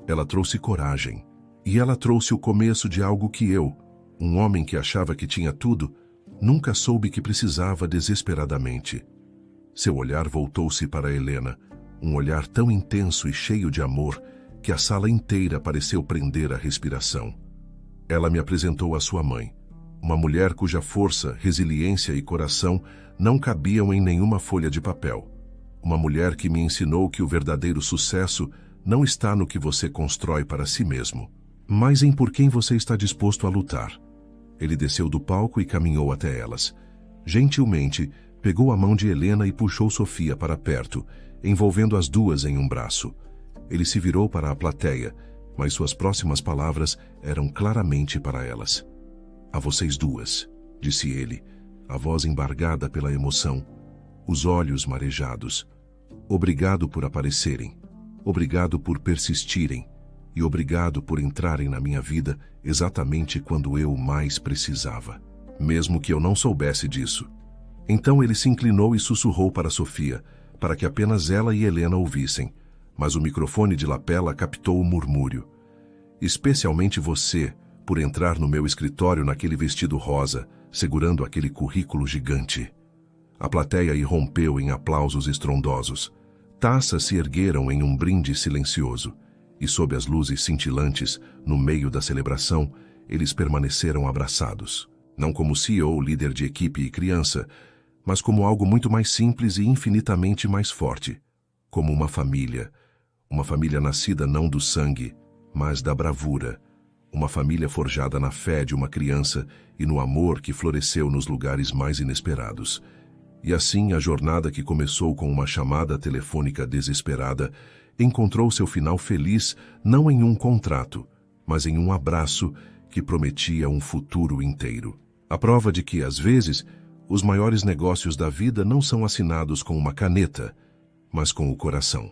Ela trouxe coragem. E ela trouxe o começo de algo que eu, um homem que achava que tinha tudo, nunca soube que precisava desesperadamente. Seu olhar voltou-se para Helena, um olhar tão intenso e cheio de amor que a sala inteira pareceu prender a respiração. Ela me apresentou a sua mãe, uma mulher cuja força, resiliência e coração não cabiam em nenhuma folha de papel. Uma mulher que me ensinou que o verdadeiro sucesso não está no que você constrói para si mesmo, mas em por quem você está disposto a lutar. Ele desceu do palco e caminhou até elas. Gentilmente, pegou a mão de Helena e puxou Sofia para perto, envolvendo as duas em um braço. Ele se virou para a plateia, mas suas próximas palavras eram claramente para elas. A vocês duas, disse ele, a voz embargada pela emoção, os olhos marejados. Obrigado por aparecerem. Obrigado por persistirem. E obrigado por entrarem na minha vida exatamente quando eu mais precisava, mesmo que eu não soubesse disso. Então ele se inclinou e sussurrou para Sofia, para que apenas ela e Helena ouvissem, mas o microfone de lapela captou o murmúrio. Especialmente você, por entrar no meu escritório naquele vestido rosa, segurando aquele currículo gigante. A plateia irrompeu em aplausos estrondosos. Taças se ergueram em um brinde silencioso. E sob as luzes cintilantes, no meio da celebração, eles permaneceram abraçados. Não como CEO, líder de equipe e criança, mas como algo muito mais simples e infinitamente mais forte. Como uma família nascida não do sangue, mas da bravura. Uma família forjada na fé de uma criança e no amor que floresceu nos lugares mais inesperados. E assim a jornada que começou com uma chamada telefônica desesperada encontrou seu final feliz não em um contrato, mas em um abraço que prometia um futuro inteiro. A prova de que, às vezes, os maiores negócios da vida não são assinados com uma caneta, mas com o coração.